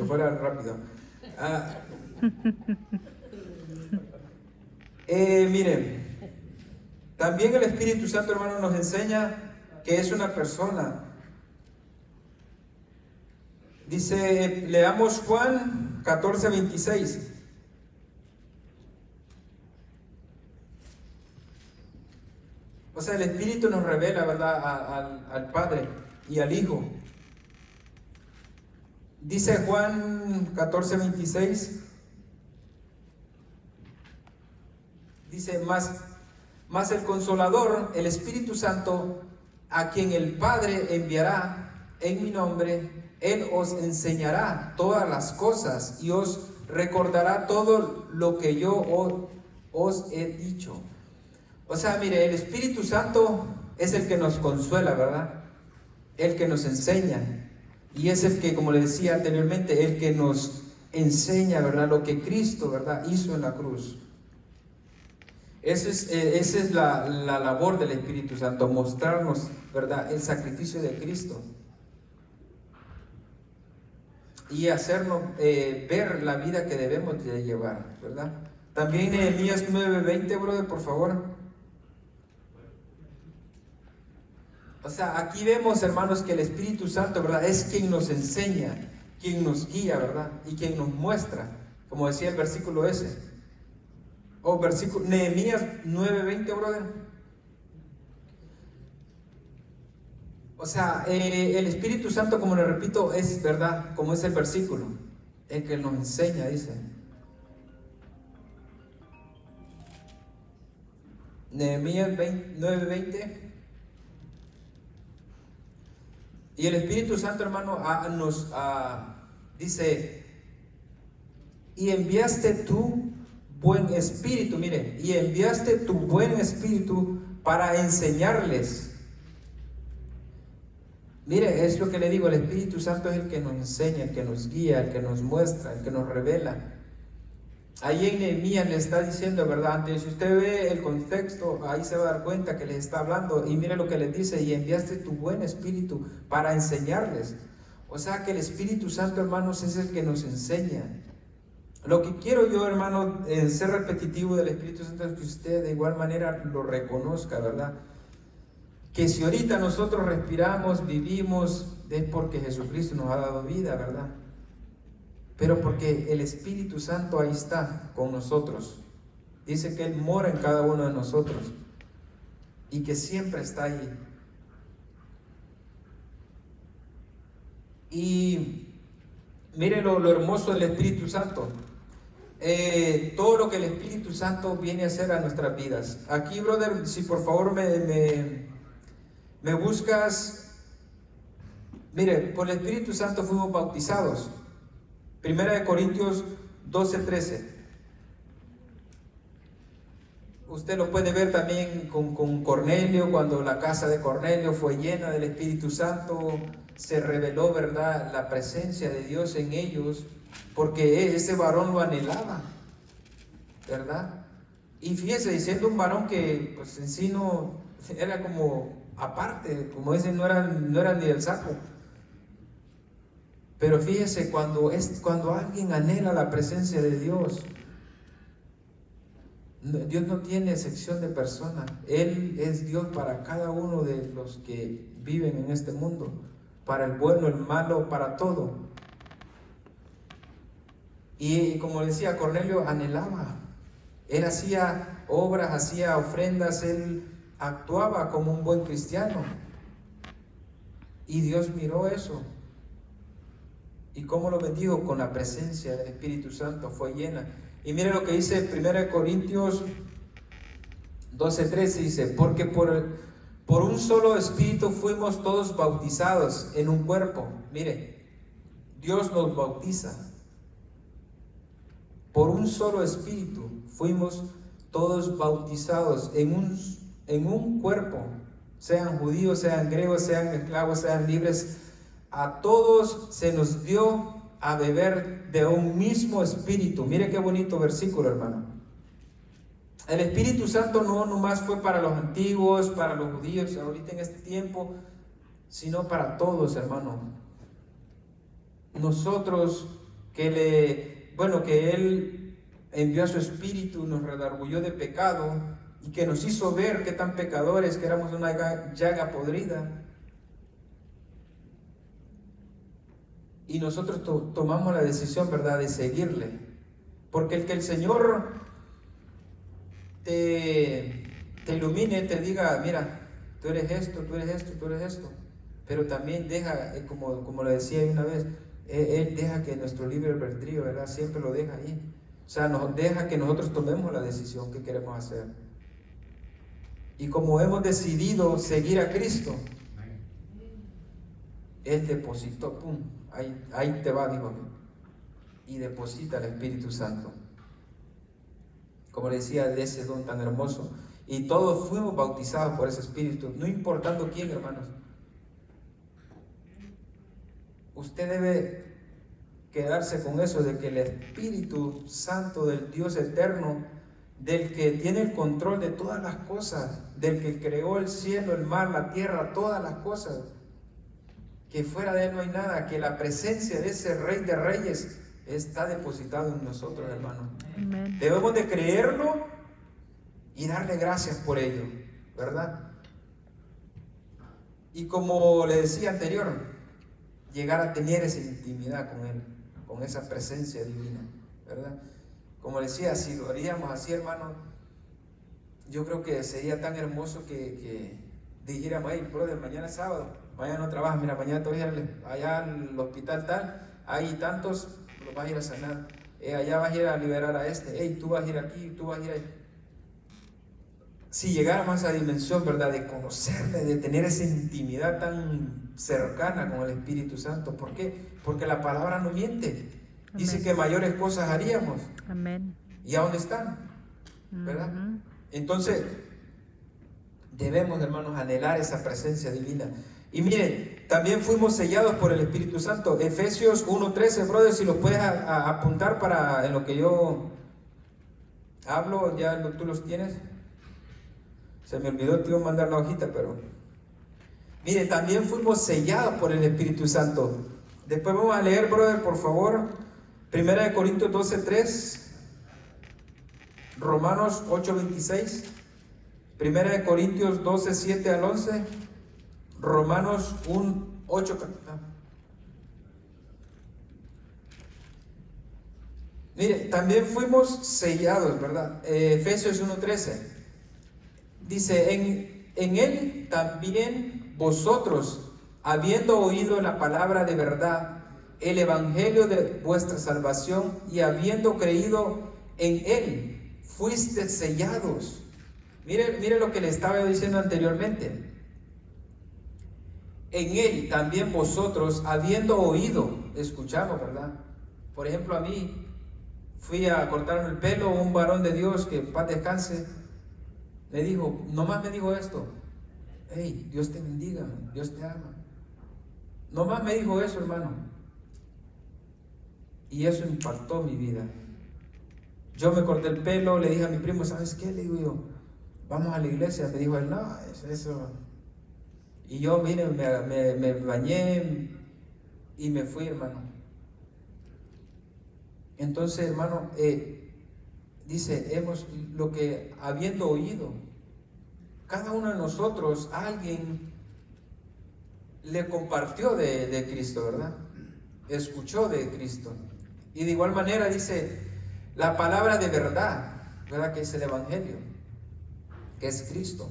fuera rápido. Miren, también el Espíritu Santo, hermano, nos enseña que es una persona. Dice, leamos Juan 14:26. O sea, el Espíritu nos revela, ¿verdad?, al Padre y al Hijo. Dice Juan 14:26. Dice, más el Consolador, el Espíritu Santo, a quien el Padre enviará en mi nombre, Él os enseñará todas las cosas y os recordará todo lo que yo os he dicho. O sea, mire, el Espíritu Santo es el que nos consuela, ¿verdad? El que nos enseña. Y es el que, como le decía anteriormente, el que nos enseña, ¿verdad?, lo que Cristo, ¿verdad?, hizo en la cruz. Esa es la labor del Espíritu Santo, mostrarnos, ¿verdad?, el sacrificio de Cristo y hacernos ver la vida que debemos de llevar, ¿verdad? También Nehemías 9:20, brother, por favor. O sea, aquí vemos, hermanos, que el Espíritu Santo, ¿verdad?, es quien nos enseña, quien nos guía, ¿verdad?, y quien nos muestra, como decía el versículo ese. O versículo Nehemías 9:20, brother. O sea, el Espíritu Santo, como le repito, es, ¿verdad?, como es el versículo, el que nos enseña, dice. Nehemías 9:20. Y el Espíritu Santo, hermano, nos dice, y enviaste tu buen espíritu, mire, y enviaste tu buen espíritu para enseñarles Mire, es lo que le digo, el Espíritu Santo es el que nos enseña, el que nos guía, el que nos muestra, el que nos revela. Ahí en Nehemías le está diciendo, ¿verdad? Antes, si usted ve el contexto, ahí se va a dar cuenta que les está hablando. Y mire lo que les dice: y enviaste tu buen espíritu para enseñarles. O sea que el Espíritu Santo, hermanos, es el que nos enseña. Lo que quiero yo, hermano, en ser repetitivo del Espíritu Santo, es que usted de igual manera lo reconozca, ¿verdad? Que si ahorita nosotros respiramos, vivimos, es porque Jesucristo nos ha dado vida, ¿verdad? Pero porque el Espíritu Santo ahí está con nosotros. Dice que Él mora en cada uno de nosotros y que siempre está ahí. Y mire lo hermoso del Espíritu Santo. Todo lo que el Espíritu Santo viene a hacer a nuestras vidas. Aquí, brother, si por favor me buscas. Mire, por el Espíritu Santo fuimos bautizados. 1 Corintios 12:13. Usted lo puede ver también con Cornelio, cuando la casa de Cornelio fue llena del Espíritu Santo, se reveló, ¿verdad?, la presencia de Dios en ellos, porque ese varón lo anhelaba, ¿verdad? Y fíjese, siendo un varón que pues en sí no era como aparte, como dicen, no era ni del saco. Pero fíjese, cuando alguien anhela la presencia de Dios, Dios no tiene excepción de persona. Él es Dios para cada uno de los que viven en este mundo, para el bueno, el malo, para todo. Y como decía, Cornelio anhelaba. Él hacía obras, hacía ofrendas, él actuaba como un buen cristiano. Y Dios miró eso. ¿Y cómo lo bendijo? Con la presencia del Espíritu Santo, fue llena. Y mire lo que dice 1 Corintios 12:13, dice: porque por un solo Espíritu fuimos todos bautizados en un cuerpo. Mire, Dios nos bautiza. Por un solo Espíritu fuimos todos bautizados en un cuerpo, sean judíos, sean griegos, sean esclavos, sean libres. A todos se nos dio a beber de un mismo espíritu. Mire qué bonito versículo, hermano. El Espíritu Santo no nomás fue para los antiguos, para los judíos, ahorita en este tiempo, sino para todos, hermano. Nosotros que Él envió a su Espíritu, nos redarguyó de pecado y que nos hizo ver qué tan pecadores, que éramos una llaga podrida. Y nosotros tomamos la decisión, ¿verdad?, de seguirle. Porque el que el Señor te ilumine, te diga: mira, tú eres esto, tú eres esto, tú eres esto. Pero también deja, como le decía una vez, Él deja que nuestro libre albedrío, ¿verdad?, siempre lo deja ahí. O sea, nos deja que nosotros tomemos la decisión que queremos hacer. Y como hemos decidido seguir a Cristo, Él depositó, pum, ahí te va, dijo, y deposita el Espíritu Santo. Como le decía, de ese don tan hermoso. Y todos fuimos bautizados por ese Espíritu, no importando quién, hermanos. Usted debe quedarse con eso, de que el Espíritu Santo del Dios eterno, del que tiene el control de todas las cosas, del que creó el cielo, el mar, la tierra, todas las cosas, que fuera de Él no hay nada, que la presencia de ese Rey de Reyes está depositado en nosotros, hermano. Amén. Debemos de creerlo y darle gracias por ello, ¿verdad? Y como le decía anterior, llegar a tener esa intimidad con Él, con esa presencia divina, ¿verdad? Como decía, si lo haríamos así, hermano, yo creo que sería tan hermoso que dijéramos: hey, brother, mañana es sábado, mañana no trabajas, mira, mañana te voy a ir allá al hospital tal, hay tantos, los vas a ir a sanar, allá vas a ir a liberar a este, hey, tú vas a ir aquí, tú vas a ir ahí. Si llegáramos a esa dimensión, ¿verdad?, de conocerle, de tener esa intimidad tan cercana con el Espíritu Santo. ¿Por qué? Porque la palabra no miente. Dice Amén. que mayores cosas haríamos. Amén. ¿Y a dónde están? ¿Verdad? Entonces, debemos, hermanos, anhelar esa presencia divina. Y mire, también fuimos sellados por el Espíritu Santo. Efesios 1:13, brother, si lo puedes apuntar para en lo que yo hablo, ya tú los tienes. Se me olvidó, te iba a mandar la hojita, pero mire, también fuimos sellados por el Espíritu Santo. Después vamos a leer, brother, por favor, 1 Corintios 12:3, Romanos 8:26, 1 Corintios 12:7 al 11, Romanos 1:8. Mire, también fuimos sellados, ¿verdad? Efesios 1:13 dice, en él también vosotros, habiendo oído la palabra de verdad, el evangelio de vuestra salvación, y habiendo creído en él, fuisteis sellados. Mire lo que le estaba diciendo anteriormente. En él también vosotros, habiendo oído, escuchamos, ¿verdad? Por ejemplo, a mí, fui a cortarme el pelo, un varón de Dios, que en paz descanse, me dijo, nomás me dijo esto: hey, Dios te bendiga, Dios te ama. Nomás me dijo eso, hermano. Y eso impactó mi vida. Yo me corté el pelo, le dije a mi primo, ¿sabes qué? Le digo yo, vamos a la iglesia. Me dijo él, no, eso. Y yo, mire, me bañé y me fui, hermano. Entonces, hermano, dice, lo que habiendo oído, cada uno de nosotros, alguien le compartió de Cristo, ¿verdad? Escuchó de Cristo. Y de igual manera dice, la palabra de verdad, ¿verdad? Que es el evangelio, que es Cristo.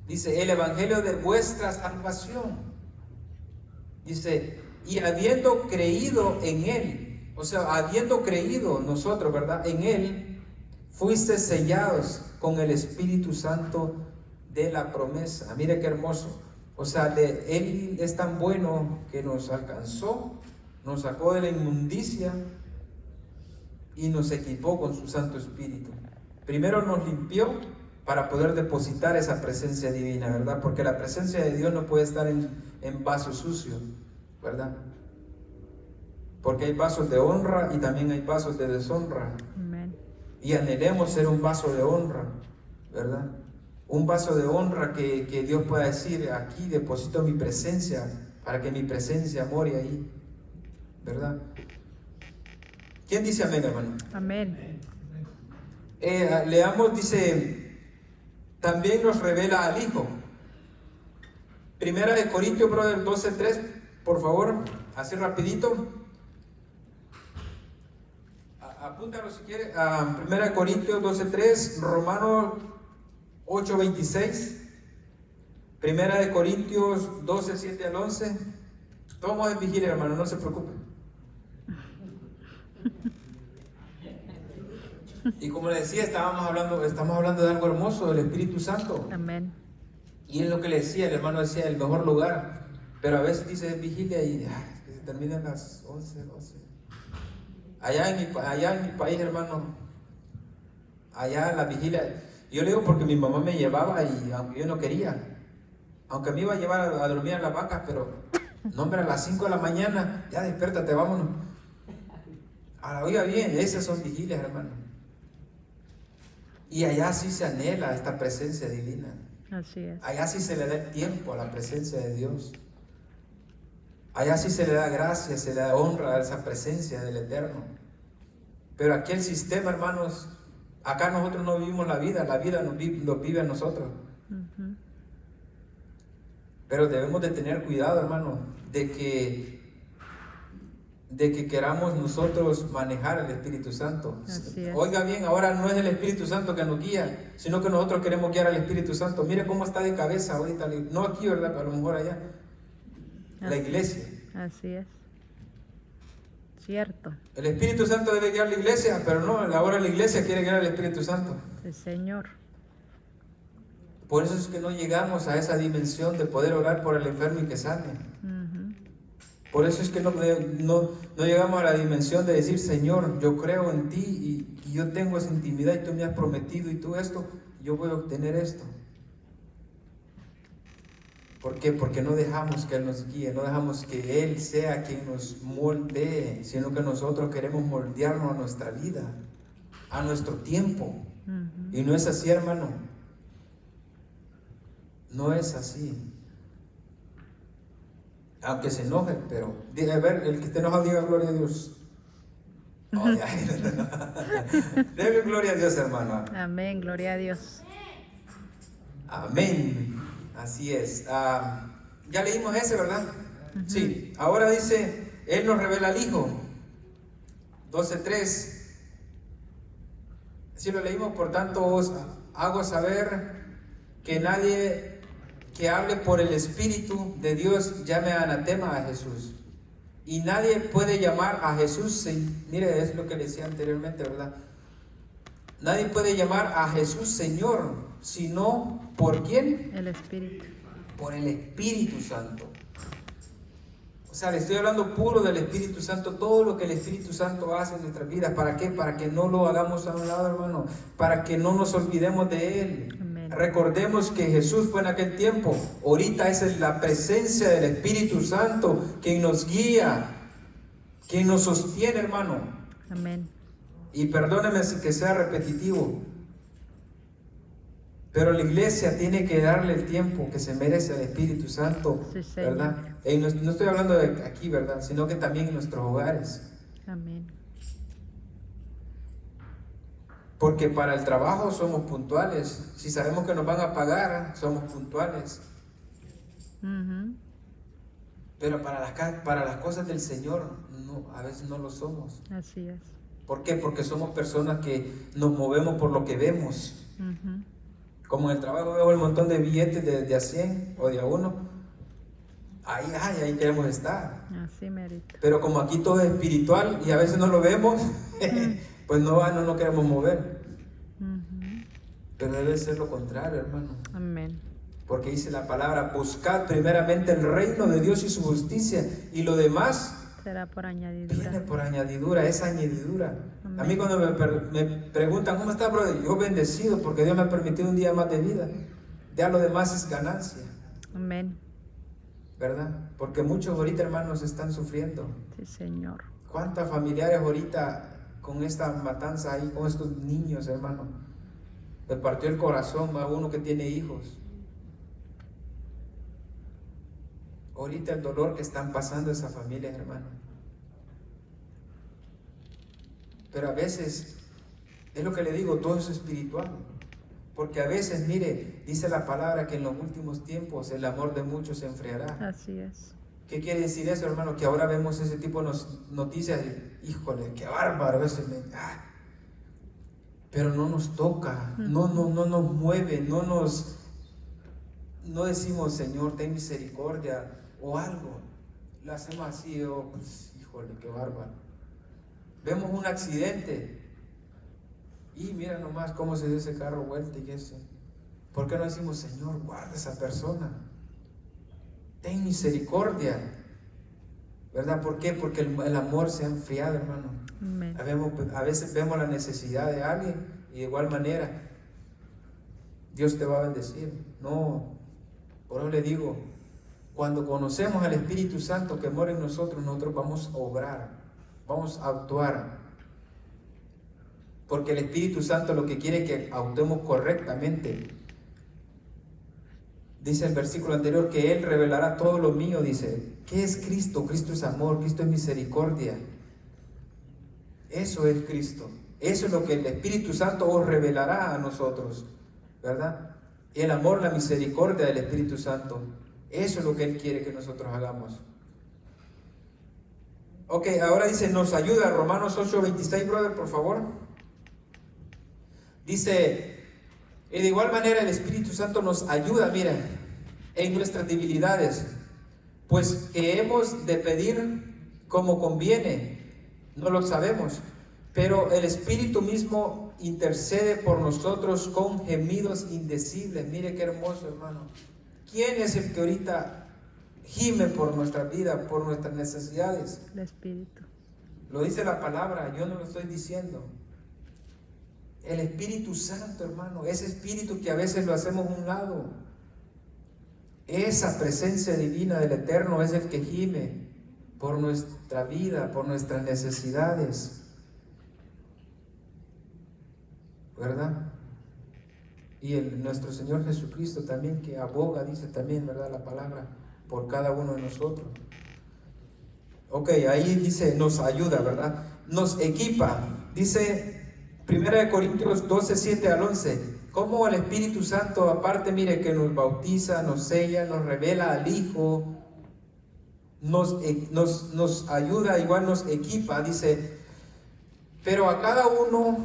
Dice, el evangelio de vuestra salvación. Dice, y habiendo creído en él, o sea, habiendo creído nosotros, ¿verdad? En él, fuiste sellados con el Espíritu Santo de la promesa. Mire qué hermoso. O sea, él es tan bueno que nos alcanzó, nos sacó de la inmundicia y nos equipó con su Santo Espíritu. Primero nos limpió para poder depositar esa presencia divina, ¿verdad? Porque la presencia de Dios no puede estar en vasos sucios, ¿verdad? Porque hay vasos de honra y también hay vasos de deshonra. Amén. Y anhelemos ser un vaso de honra, ¿verdad? Un vaso de honra que Dios pueda decir, aquí deposito mi presencia, para que mi presencia more ahí, ¿verdad? ¿Quién dice amén, hermano? Amén. Leamos, dice, también nos revela al Hijo. 1 Corintios, brother, 12:3, por favor, así rapidito. Apúntalo si quiere. 1 Corintios 12:3, Romanos 8:26, 1 Corintios 12:7 al 11. Todos en vigilia, hermano, no se preocupen. Y como le decía, estamos hablando de algo hermoso, del Espíritu Santo. Amén. Y es lo que le decía, el hermano decía, el mejor lugar. Pero a veces dice vigilia y se terminan las 11, 12. Allá en mi país, hermano, allá en la vigilia, yo le digo porque mi mamá me llevaba y aunque yo no quería, aunque me iba a llevar a dormir a las vacas, pero no, hombre, a las 5 de la mañana, ya despiértate, vámonos. Ahora, oiga bien, esas son vigilias, hermano. Y allá sí se anhela esta presencia divina. Así es. Allá sí se le da el tiempo a la presencia de Dios. Allá sí se le da gracia, se le da honra a esa presencia del Eterno. Pero aquí el sistema, hermanos, acá nosotros no vivimos la vida nos vive a nosotros. Ujú. Pero debemos de tener cuidado, hermano, de que queramos nosotros manejar el Espíritu Santo. Así es. Oiga bien, ahora no es el Espíritu Santo que nos guía, sino que nosotros queremos guiar al Espíritu Santo. Mire cómo está de cabeza ahorita, no aquí, ¿verdad? Pero a lo mejor allá, la iglesia. Así es. Cierto. El Espíritu Santo debe guiar a la iglesia, pero no, ahora la iglesia quiere guiar al Espíritu Santo. Sí, Señor. Por eso es que no llegamos a esa dimensión de poder orar por el enfermo y que sane. Ujú. Por eso es que no llegamos a la dimensión de decir, Señor, yo creo en ti y yo tengo esa intimidad y tú me has prometido y tú esto, yo voy a obtener esto. ¿Por qué? Porque no dejamos que Él nos guíe, no dejamos que Él sea quien nos moldee, sino que nosotros queremos moldearnos a nuestra vida, a nuestro tiempo. Y no es así, hermano. No es así. Aunque se enoje, pero a ver, el que esté enojado diga gloria a Dios. Oh, Debe gloria a Dios, hermano. Amén, gloria a Dios. Amén. Así es. Ya leímos ese, ¿verdad? Sí. Ahora dice, Él nos revela al Hijo. 12:3. Si lo leímos, por tanto os hago saber que nadie que hable por el Espíritu de Dios llame anatema a Jesús. Y nadie puede llamar a Jesús, mire, es lo que le decía anteriormente, ¿verdad? Nadie puede llamar a Jesús Señor, sino ¿por quién? El Espíritu. Por el Espíritu Santo. O sea, le estoy hablando puro del Espíritu Santo, todo lo que el Espíritu Santo hace en nuestras vidas. ¿Para qué? Para que no lo hagamos a un lado, hermano. Para que no nos olvidemos de Él. Amén. Recordemos que Jesús fue en aquel tiempo. Ahorita esa es la presencia del Espíritu Santo quien nos guía, quien nos sostiene, hermano. Amén. Y perdóneme si que sea repetitivo, pero la iglesia tiene que darle el tiempo que se merece al Espíritu Santo, sí, ¿verdad? Y no estoy hablando de aquí, ¿verdad? Sino que también en nuestros hogares. Amén. Porque para el trabajo somos puntuales. Si sabemos que nos van a pagar, somos puntuales. Pero para las cosas del Señor, no, a veces no lo somos. Así es. ¿Por qué? Porque somos personas que nos movemos por lo que vemos. Como en el trabajo veo el montón de billetes de a 100 o de a 1. Ahí queremos estar. Así merito. Pero como aquí todo es espiritual y a veces no lo vemos, pues no queremos mover. Pero debe ser lo contrario, hermano. Amén. Porque dice la palabra, buscad primeramente el reino de Dios y su justicia, y lo demás será por añadidura. Viene por añadidura, es añadidura. Amén. A mí cuando me preguntan, ¿cómo está, brother? Yo bendecido porque Dios me ha permitido un día más de vida. Ya lo demás es ganancia. Amén. ¿Verdad? Porque muchos ahorita, hermanos, están sufriendo. Sí, Señor. ¿Cuántas familiares ahorita con esta matanza ahí, con estos niños, hermano? Le partió el corazón a uno que tiene hijos. Ahorita el dolor que están pasando esas familias, hermano. Pero a veces, es lo que le digo, todo es espiritual. Porque a veces, mire, dice la palabra que en los últimos tiempos el amor de muchos se enfriará. Así es. ¿Qué quiere decir eso, hermano? Que ahora vemos ese tipo de noticias, híjole, qué bárbaro eso. Pero no nos toca, no nos mueve, no decimos, Señor, ten misericordia o algo. Lo hacemos así, pues, híjole, qué bárbaro. Vemos un accidente y mira nomás cómo se dio ese carro vuelta y eso. ¿Por qué no decimos, Señor, guarda a esa persona? Ten misericordia. ¿Verdad? ¿Por qué? Porque el amor se ha enfriado, hermano. A veces vemos la necesidad de alguien y de igual manera Dios te va a bendecir. No, por eso le digo, cuando conocemos al Espíritu Santo que mora en nosotros vamos a obrar, vamos a actuar. Porque el Espíritu Santo lo que quiere es que actuemos correctamente. Dice el versículo anterior que Él revelará todo lo mío, dice. ¿Qué es Cristo? Cristo es amor, Cristo es misericordia. Eso es Cristo. Eso es lo que el Espíritu Santo os revelará a nosotros, ¿verdad? El amor, la misericordia del Espíritu Santo. Eso es lo que Él quiere que nosotros hagamos. Ok, ahora dice, nos ayuda, Romanos 8:26, brother, por favor. Dice, y de igual manera el Espíritu Santo nos ayuda, mira, en nuestras debilidades, pues que hemos de pedir como conviene, no lo sabemos, pero el Espíritu mismo intercede por nosotros con gemidos indecibles. Mire qué hermoso, hermano. ¿Quién es el que ahorita gime por nuestra vida, por nuestras necesidades? El Espíritu. Lo dice la palabra, yo no lo estoy diciendo. El Espíritu Santo, hermano, ese Espíritu que a veces lo hacemos a un lado. Esa presencia divina del Eterno es el que gime por nuestra vida, por nuestras necesidades, ¿verdad? Y nuestro Señor Jesucristo también, que aboga, dice también, ¿verdad?, la palabra, por cada uno de nosotros. Ok, ahí dice, nos ayuda, ¿verdad? Nos equipa. Dice 1 Corintios 12, 7 al 11. Cómo el Espíritu Santo, aparte, mire, que nos bautiza, nos sella, nos revela al Hijo, nos ayuda, igual nos equipa. Dice, pero a cada uno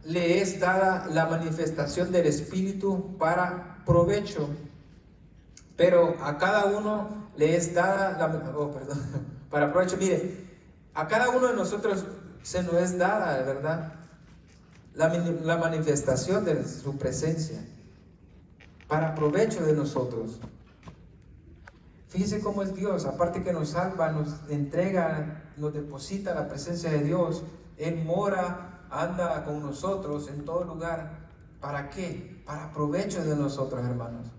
le es dada la manifestación del Espíritu para provecho. Pero a cada uno le es dada para provecho. Mire, a cada uno de nosotros se nos es dada, ¿verdad?, la manifestación de su presencia para provecho de nosotros. Fíjese cómo es Dios. Aparte que nos salva, nos entrega, nos deposita la presencia de Dios. Él mora, anda con nosotros en todo lugar. ¿Para qué? Para provecho de nosotros, hermanos.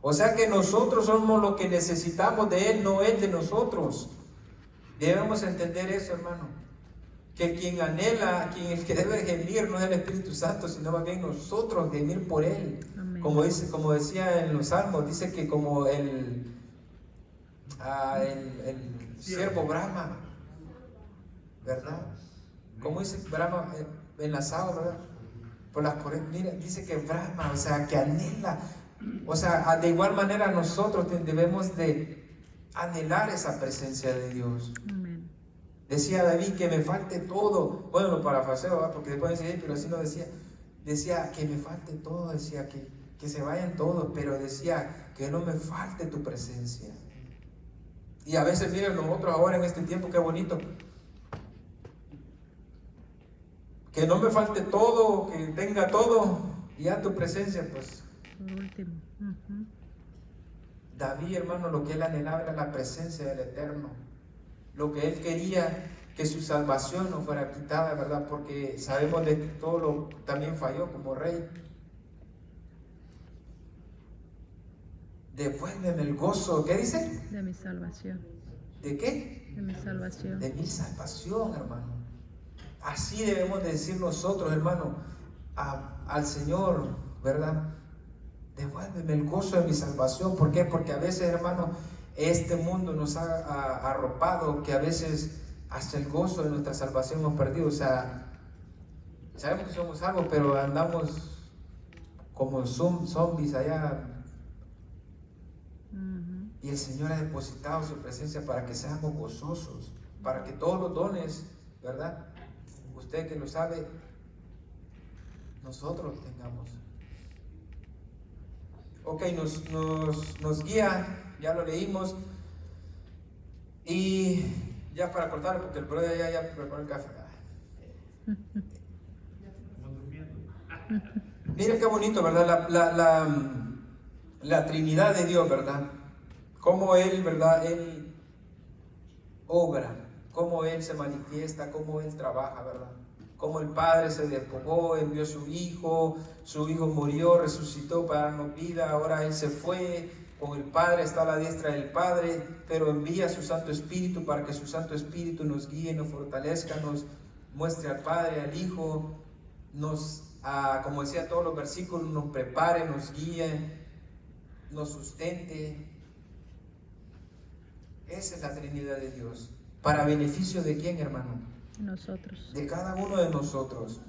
O sea que nosotros somos lo que necesitamos de Él, no Él de nosotros. Debemos entender eso, hermano. Que quien anhela, el que debe gemir no es el Espíritu Santo, sino más bien nosotros gemir por Él. Amén. Como decía en los Salmos, dice que como el siervo brama, ¿verdad? Como dice brama enlazado, ¿verdad? Por las corrientes, mira, dice que brama, o sea, que anhela. O sea, de igual manera nosotros debemos de anhelar esa presencia de Dios. Amén. Decía David que me falte todo. Bueno, lo parafraseo, ¿verdad? Porque después decía, pero así no decía. Decía que me falte todo, decía que se vayan todos, pero decía que no me falte tu presencia. Y a veces, miren, nosotros ahora en este tiempo, qué bonito. Que no me falte todo, que tenga todo, y ya tu presencia, pues. Por último. David, hermano, lo que él anhelaba era la presencia del Eterno. Lo que él quería, que su salvación no fuera quitada, ¿verdad? Porque sabemos de que todo lo también falló como rey. Devuélveme el gozo, ¿qué dice? De mi salvación. ¿De qué? De mi salvación. De mi salvación, hermano. Así debemos decir nosotros, hermano, al Señor, ¿verdad? Devuélveme el gozo de mi salvación. ¿Por qué? Porque a veces, hermano, este mundo nos ha arropado, que a veces hasta el gozo de nuestra salvación hemos perdido. O sea, sabemos que somos salvos, pero andamos como zombies allá. Y el Señor ha depositado su presencia para que seamos gozosos, para que todos los dones, ¿verdad?, usted que lo sabe, nosotros los tengamos. Ok, nos guía, ya lo leímos. Y ya para cortar, porque el brother ya preparó el café. Miren qué bonito, ¿verdad? La Trinidad de Dios, ¿verdad? Cómo Él, ¿verdad? Él obra, cómo Él se manifiesta, cómo Él trabaja, ¿verdad? Cómo el Padre se despojó, envió su Hijo murió, resucitó para darnos vida, ahora Él se fue, con el Padre está a la diestra del Padre, pero envía su Santo Espíritu para que su Santo Espíritu nos guíe, nos fortalezca, nos muestre al Padre, al Hijo, como decía todos los versículos, nos prepare, nos guíe, nos sustente. Esa es la Trinidad de Dios. ¿Para beneficio de quién, hermano? Nosotros. De cada uno de nosotros.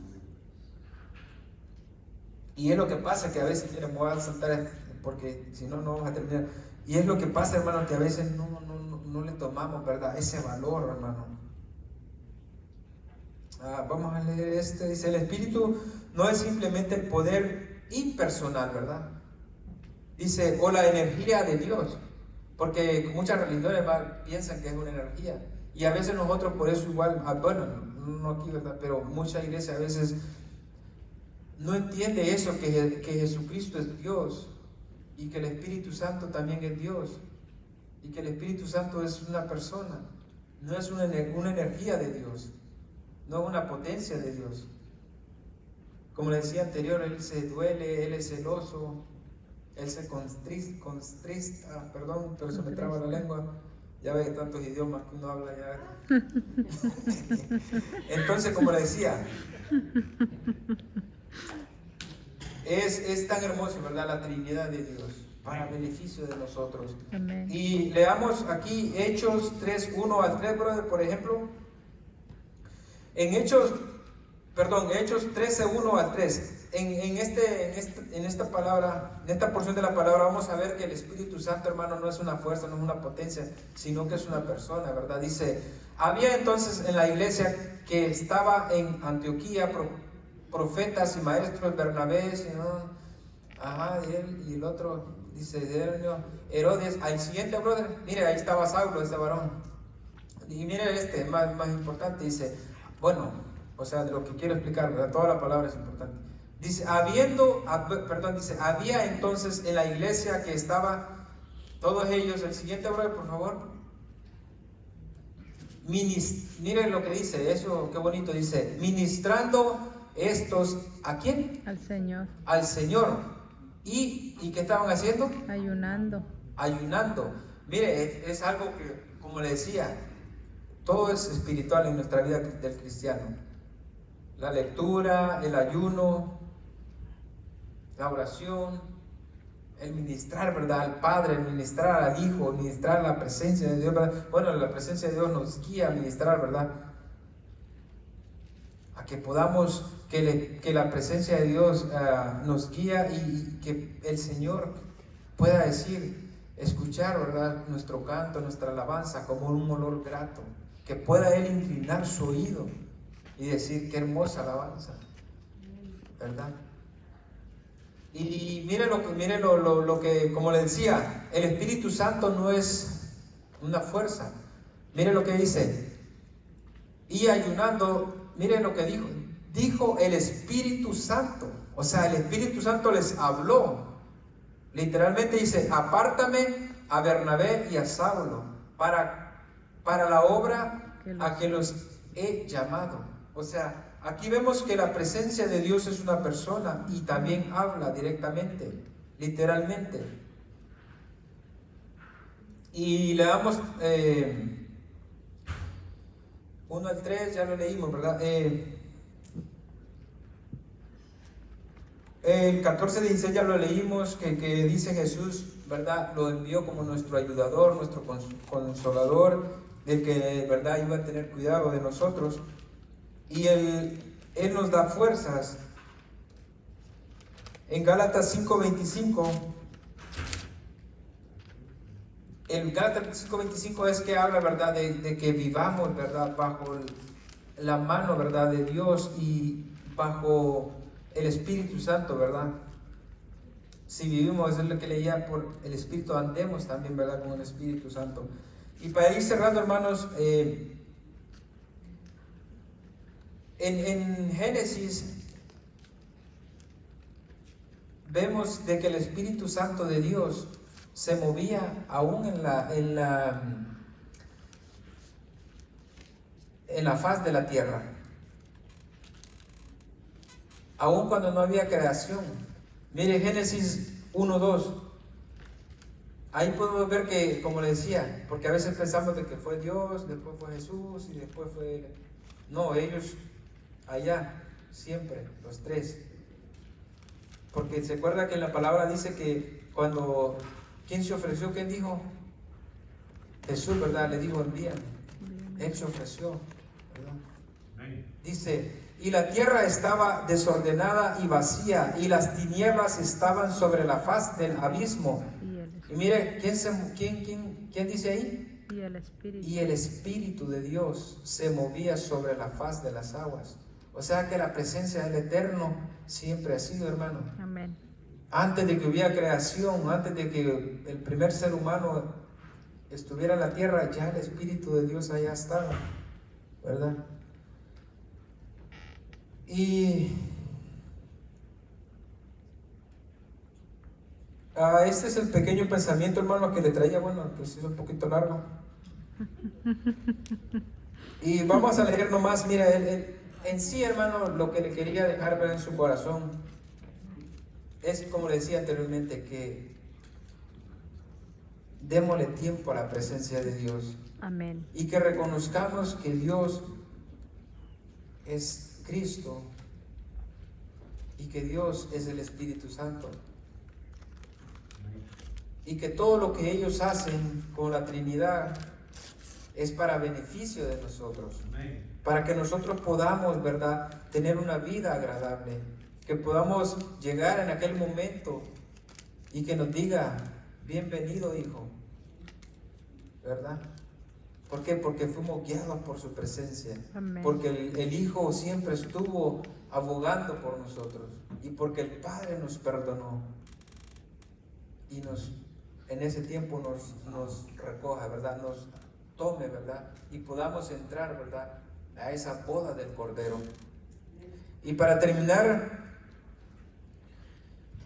Y es lo que pasa que a veces, miren, me voy a saltar porque si no, no vamos a terminar. Y es lo que pasa, hermano, que a veces no le tomamos, ¿verdad?, ese valor, hermano. Vamos a leer dice, el Espíritu no es simplemente el poder impersonal, ¿verdad? Dice, o la energía de Dios. Porque muchas religiones piensan que es una energía. Y a veces nosotros por eso igual, bueno, no aquí, ¿verdad?, pero mucha iglesia a veces no entiende eso, que Jesucristo es Dios y que el Espíritu Santo también es Dios y que el Espíritu Santo es una persona, no es una energía de Dios, no es una potencia de Dios. Como le decía anterior, Él se duele, Él es celoso, Él se constrista, perdón, pero se me traba la lengua. Ya ve tantos idiomas que uno habla ya. Entonces, como le decía, es tan hermoso, ¿verdad? La Trinidad de Dios, para beneficio de nosotros. Amén. Y leamos aquí Hechos 3, 1 al 3, brother, por ejemplo. En Hechos 13, 1 al 3. En esta palabra, en esta porción de la palabra, vamos a ver que el Espíritu Santo, hermano, no es una fuerza, no es una potencia, sino que es una persona, ¿verdad? Dice, había entonces en la iglesia que estaba en Antioquía profetas y maestros, Bernabé, y el otro, dice, Herodes. Al siguiente, brother, mire, ahí estaba Saulo, este varón. Y mire más importante, dice, bueno, o sea, de lo que quiero explicar, ¿verdad? Toda la palabra es importante. Dice, había entonces en la iglesia que estaba, todos ellos, el siguiente, brother, por favor. Miren lo que dice, eso, qué bonito, dice, ministrando estos, ¿a quién? Al Señor. Al Señor. ¿Y qué estaban haciendo? Ayunando. Ayunando. Mire, es algo que, como le decía, todo es espiritual en nuestra vida del cristiano. La lectura, el ayuno, la oración, el ministrar, ¿verdad? Al Padre, el ministrar al Hijo, el ministrar la presencia de Dios, ¿verdad? Bueno, la presencia de Dios nos guía a ministrar, ¿verdad? A que podamos, que la presencia de Dios nos guía y que el Señor pueda escuchar, ¿verdad? Nuestro canto, nuestra alabanza como un olor grato. Que pueda Él inclinar su oído y decir, qué hermosa alabanza, ¿verdad? Y mire lo que, como le decía, el Espíritu Santo no es una fuerza. Mire lo que dice. Y ayunando, mire lo que dijo el Espíritu Santo. O sea, el Espíritu Santo les habló. Literalmente dice, apártame a Bernabé y a Saulo para la obra a que los he llamado. O sea, aquí vemos que la presencia de Dios es una persona y también habla directamente, literalmente. Y le damos 1 al 3, ya lo leímos, ¿verdad? El 14-16 ya lo leímos, que dice Jesús, ¿verdad? Lo envió como nuestro ayudador, nuestro consolador, el que, ¿verdad?, iba a tener cuidado de nosotros. Y Él nos da fuerzas. En Gálatas 5:25, el Gálatas 5:25 es que habla, ¿verdad?, de que vivamos, ¿verdad?, bajo la mano, ¿verdad?, de Dios y bajo el Espíritu Santo, ¿verdad? Si vivimos, es lo que leía, por el Espíritu andemos también, ¿verdad?, con el Espíritu Santo. Y para ir cerrando, hermanos, en Génesis vemos de que el Espíritu Santo de Dios se movía aún en la faz de la tierra, aún cuando no había creación. Mire Génesis 1:2. Ahí podemos ver que, como le decía, porque a veces pensamos de que fue Dios, después fue Jesús y después fue... No, ellos allá, siempre, los tres. Porque se acuerda que en la palabra dice que cuando... ¿Quién se ofreció? ¿Quién dijo? Jesús, ¿verdad? Le dijo, envíame. Él se ofreció, ¿verdad? Dice, y la tierra estaba desordenada y vacía, y las tinieblas estaban sobre la faz del abismo. Y mire, ¿quién dice ahí? Y el Espíritu. Y el Espíritu de Dios se movía sobre la faz de las aguas. O sea que la presencia del Eterno siempre ha sido, hermano. Amén. Antes de que hubiera creación, antes de que el primer ser humano estuviera en la tierra, ya el Espíritu de Dios allá estaba, ¿verdad? Y este es el pequeño pensamiento, hermano, que le traía, bueno, que es un poquito largo. Y vamos a leer nomás, mira, en sí, hermano, lo que le quería dejar ver en su corazón es como le decía anteriormente, que démosle tiempo a la presencia de Dios. Amén. Y que reconozcamos que Dios es Cristo y que Dios es el Espíritu Santo. Y que todo lo que ellos hacen con la Trinidad es para beneficio de nosotros. Para que nosotros podamos, ¿verdad?, tener una vida agradable. Que podamos llegar en aquel momento y que nos diga, bienvenido hijo, ¿verdad? ¿Por qué? Porque fuimos guiados por su presencia. Amén. Porque el Hijo siempre estuvo abogando por nosotros. Y porque el Padre nos perdonó. Y en ese tiempo nos recoja, ¿verdad? Nos tome, ¿verdad? Y podamos entrar, ¿verdad?, a esa boda del Cordero. Y para terminar,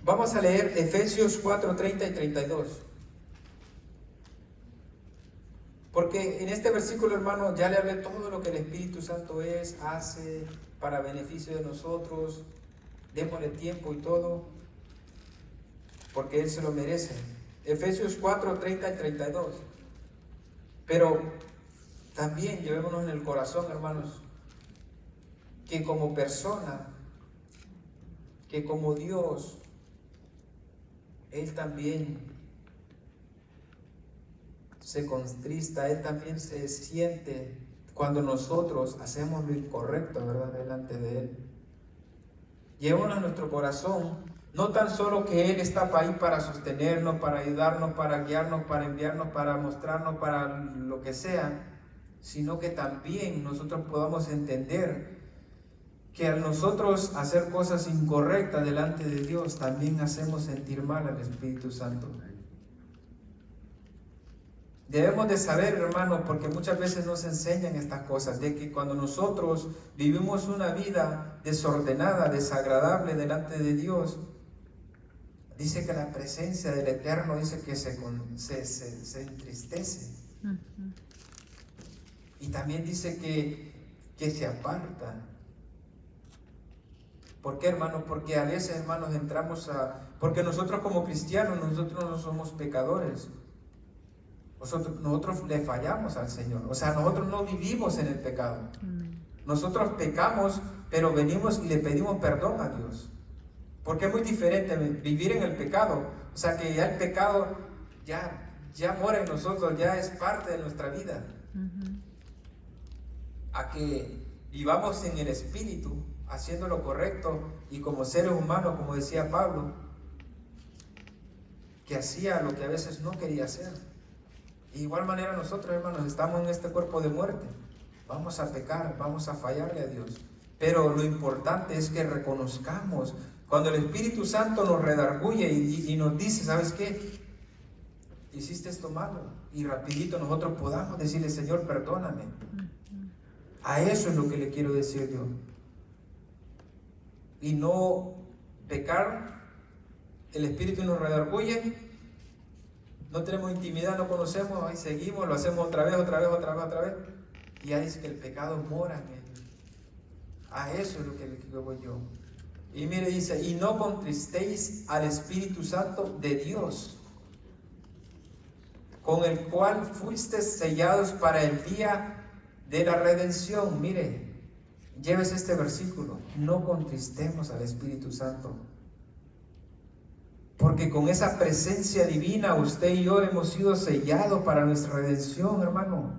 vamos a leer Efesios 4, 30 y 32. Porque en este versículo, hermano, ya le hablé todo lo que el Espíritu Santo hace para beneficio de nosotros. Démosle tiempo y todo, porque Él se lo merece. Efesios 4, 30 y 32. Pero también llevémonos en el corazón, hermanos, que como persona, que como Dios, Él también se contrista, Él también se siente cuando nosotros hacemos lo incorrecto, ¿verdad?, delante de Él. Llevémonos a nuestro corazón, no tan solo que Él está ahí para sostenernos, para ayudarnos, para guiarnos, para enviarnos, para mostrarnos, para lo que sea, sino que también nosotros podamos entender que al nosotros hacer cosas incorrectas delante de Dios, también hacemos sentir mal al Espíritu Santo. Debemos de saber, hermanos, porque muchas veces nos enseñan estas cosas, de que cuando nosotros vivimos una vida desordenada, desagradable delante de Dios, dice que la presencia del Eterno dice que se entristece. Y también dice que se aparta. ¿Por qué, hermanos? Porque a veces, hermanos, porque nosotros como cristianos, nosotros no somos pecadores. Nosotros le fallamos al Señor. O sea, nosotros no vivimos en el pecado. Nosotros pecamos, pero venimos y le pedimos perdón a Dios. Porque es muy diferente vivir en el pecado. O sea, que ya el pecado ya mora en nosotros, ya es parte de nuestra vida. A que vivamos en el Espíritu, haciendo lo correcto, y como seres humanos, como decía Pablo, que hacía lo que a veces no quería hacer. De igual manera nosotros, hermanos, estamos en este cuerpo de muerte. Vamos a pecar, vamos a fallarle a Dios. Pero lo importante es que reconozcamos, cuando el Espíritu Santo nos redarguye y nos dice, ¿sabes qué? Hiciste esto malo. Y rapidito nosotros podamos decirle, Señor, perdóname. A eso es lo que le quiero decir yo. Y no pecar, el Espíritu nos redarguye, no tenemos intimidad, no conocemos, ahí seguimos, lo hacemos otra vez. Y ahí dice que el pecado mora en él. A eso es lo que voy yo. Y mire, dice, y no contristéis al Espíritu Santo de Dios, con el cual fuisteis sellados para el día de la redención. Mire, llévese este versículo, no contristemos al Espíritu Santo. Porque con esa presencia divina usted y yo hemos sido sellados para nuestra redención, hermano.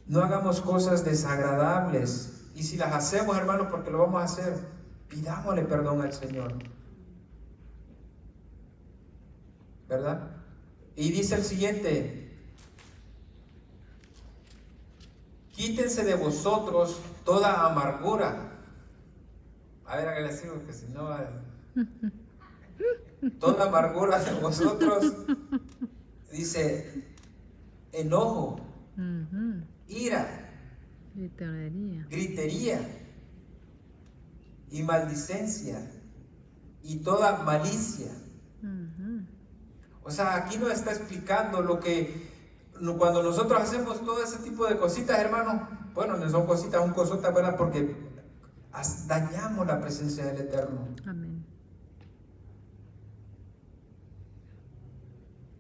No hagamos cosas desagradables. Y si las hacemos, hermano, porque lo vamos a hacer, pidámosle perdón al Señor. ¿Verdad? Y dice el siguiente: quítense de vosotros toda amargura. A ver, hágale así, porque si no... Toda amargura de vosotros, dice, enojo, ira, gritería y maldicencia y toda malicia. O sea, aquí nos está explicando lo que cuando nosotros hacemos todo ese tipo de cositas, hermano, bueno, no son cositas, un cosota, ¿verdad? Porque dañamos la presencia del Eterno. Amén.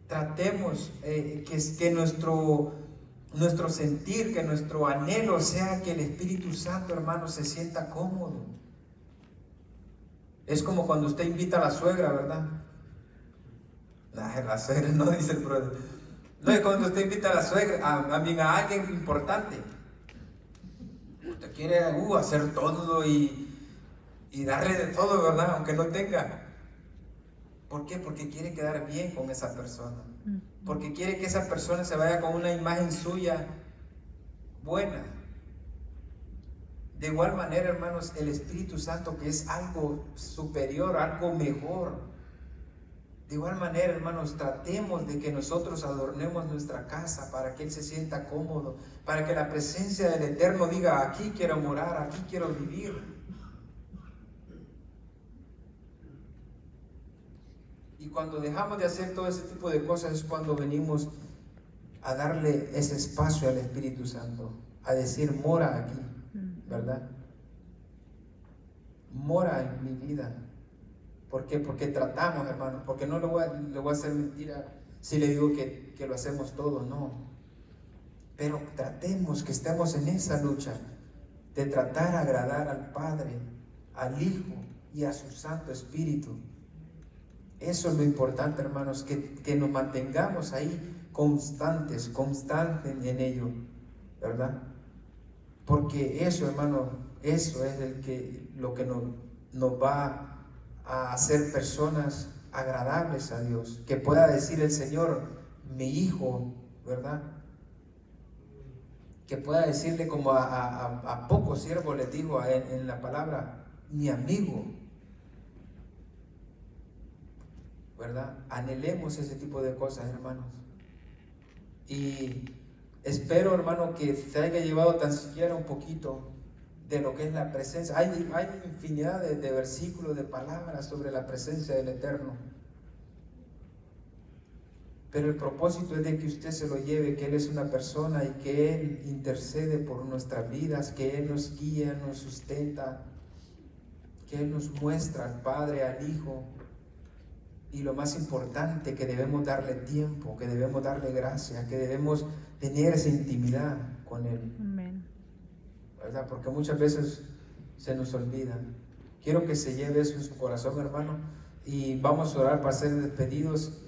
tratemos que nuestro sentir, que nuestro anhelo sea que el Espíritu Santo, hermano, se sienta cómodo. Es como cuando usted invita a la suegra, ¿verdad? La suegra no, dice el brother. No es cuando usted invita a la suegra, a alguien importante. Usted quiere hacer todo y darle de todo, ¿verdad? Aunque no tenga. ¿Por qué? Porque quiere quedar bien con esa persona. Porque quiere que esa persona se vaya con una imagen suya buena. De igual manera, hermanos, el Espíritu Santo, que es algo superior, algo mejor. De igual manera, hermanos, tratemos de que nosotros adornemos nuestra casa para que Él se sienta cómodo, para que la presencia del Eterno diga: aquí quiero morar, aquí quiero vivir. Y cuando dejamos de hacer todo ese tipo de cosas es cuando venimos a darle ese espacio al Espíritu Santo, a decir: mora aquí, ¿verdad? Mora en mi vida. ¿Por qué? Porque tratamos, hermanos, porque no le voy a hacer mentira si le digo que lo hacemos todo, no. Pero tratemos que estemos en esa lucha de tratar de agradar al Padre, al Hijo y a su Santo Espíritu. Eso es lo importante, hermanos, que nos mantengamos ahí constantes en ello, ¿verdad? Porque eso, hermano, eso es lo que nos va a hacer personas agradables a Dios. Que pueda decir el Señor: mi hijo, ¿verdad? Que pueda decirle como a pocos siervos les digo en la palabra: mi amigo, ¿verdad? Anhelemos ese tipo de cosas, hermanos. Y espero, hermano, que se haya llevado tan siquiera un poquito de lo que es la presencia. Hay infinidad de versículos, de palabras sobre la presencia del Eterno. Pero el propósito es de que usted se lo lleve, que Él es una persona y que Él intercede por nuestras vidas, que Él nos guía, nos sustenta, que Él nos muestra al Padre, al Hijo. Y lo más importante, que debemos darle tiempo, que debemos darle gracia, que debemos tener esa intimidad con Él. Amén. ¿Verdad? Porque muchas veces se nos olvida. Quiero que se lleve eso en su corazón, hermano, y vamos a orar para ser despedidos.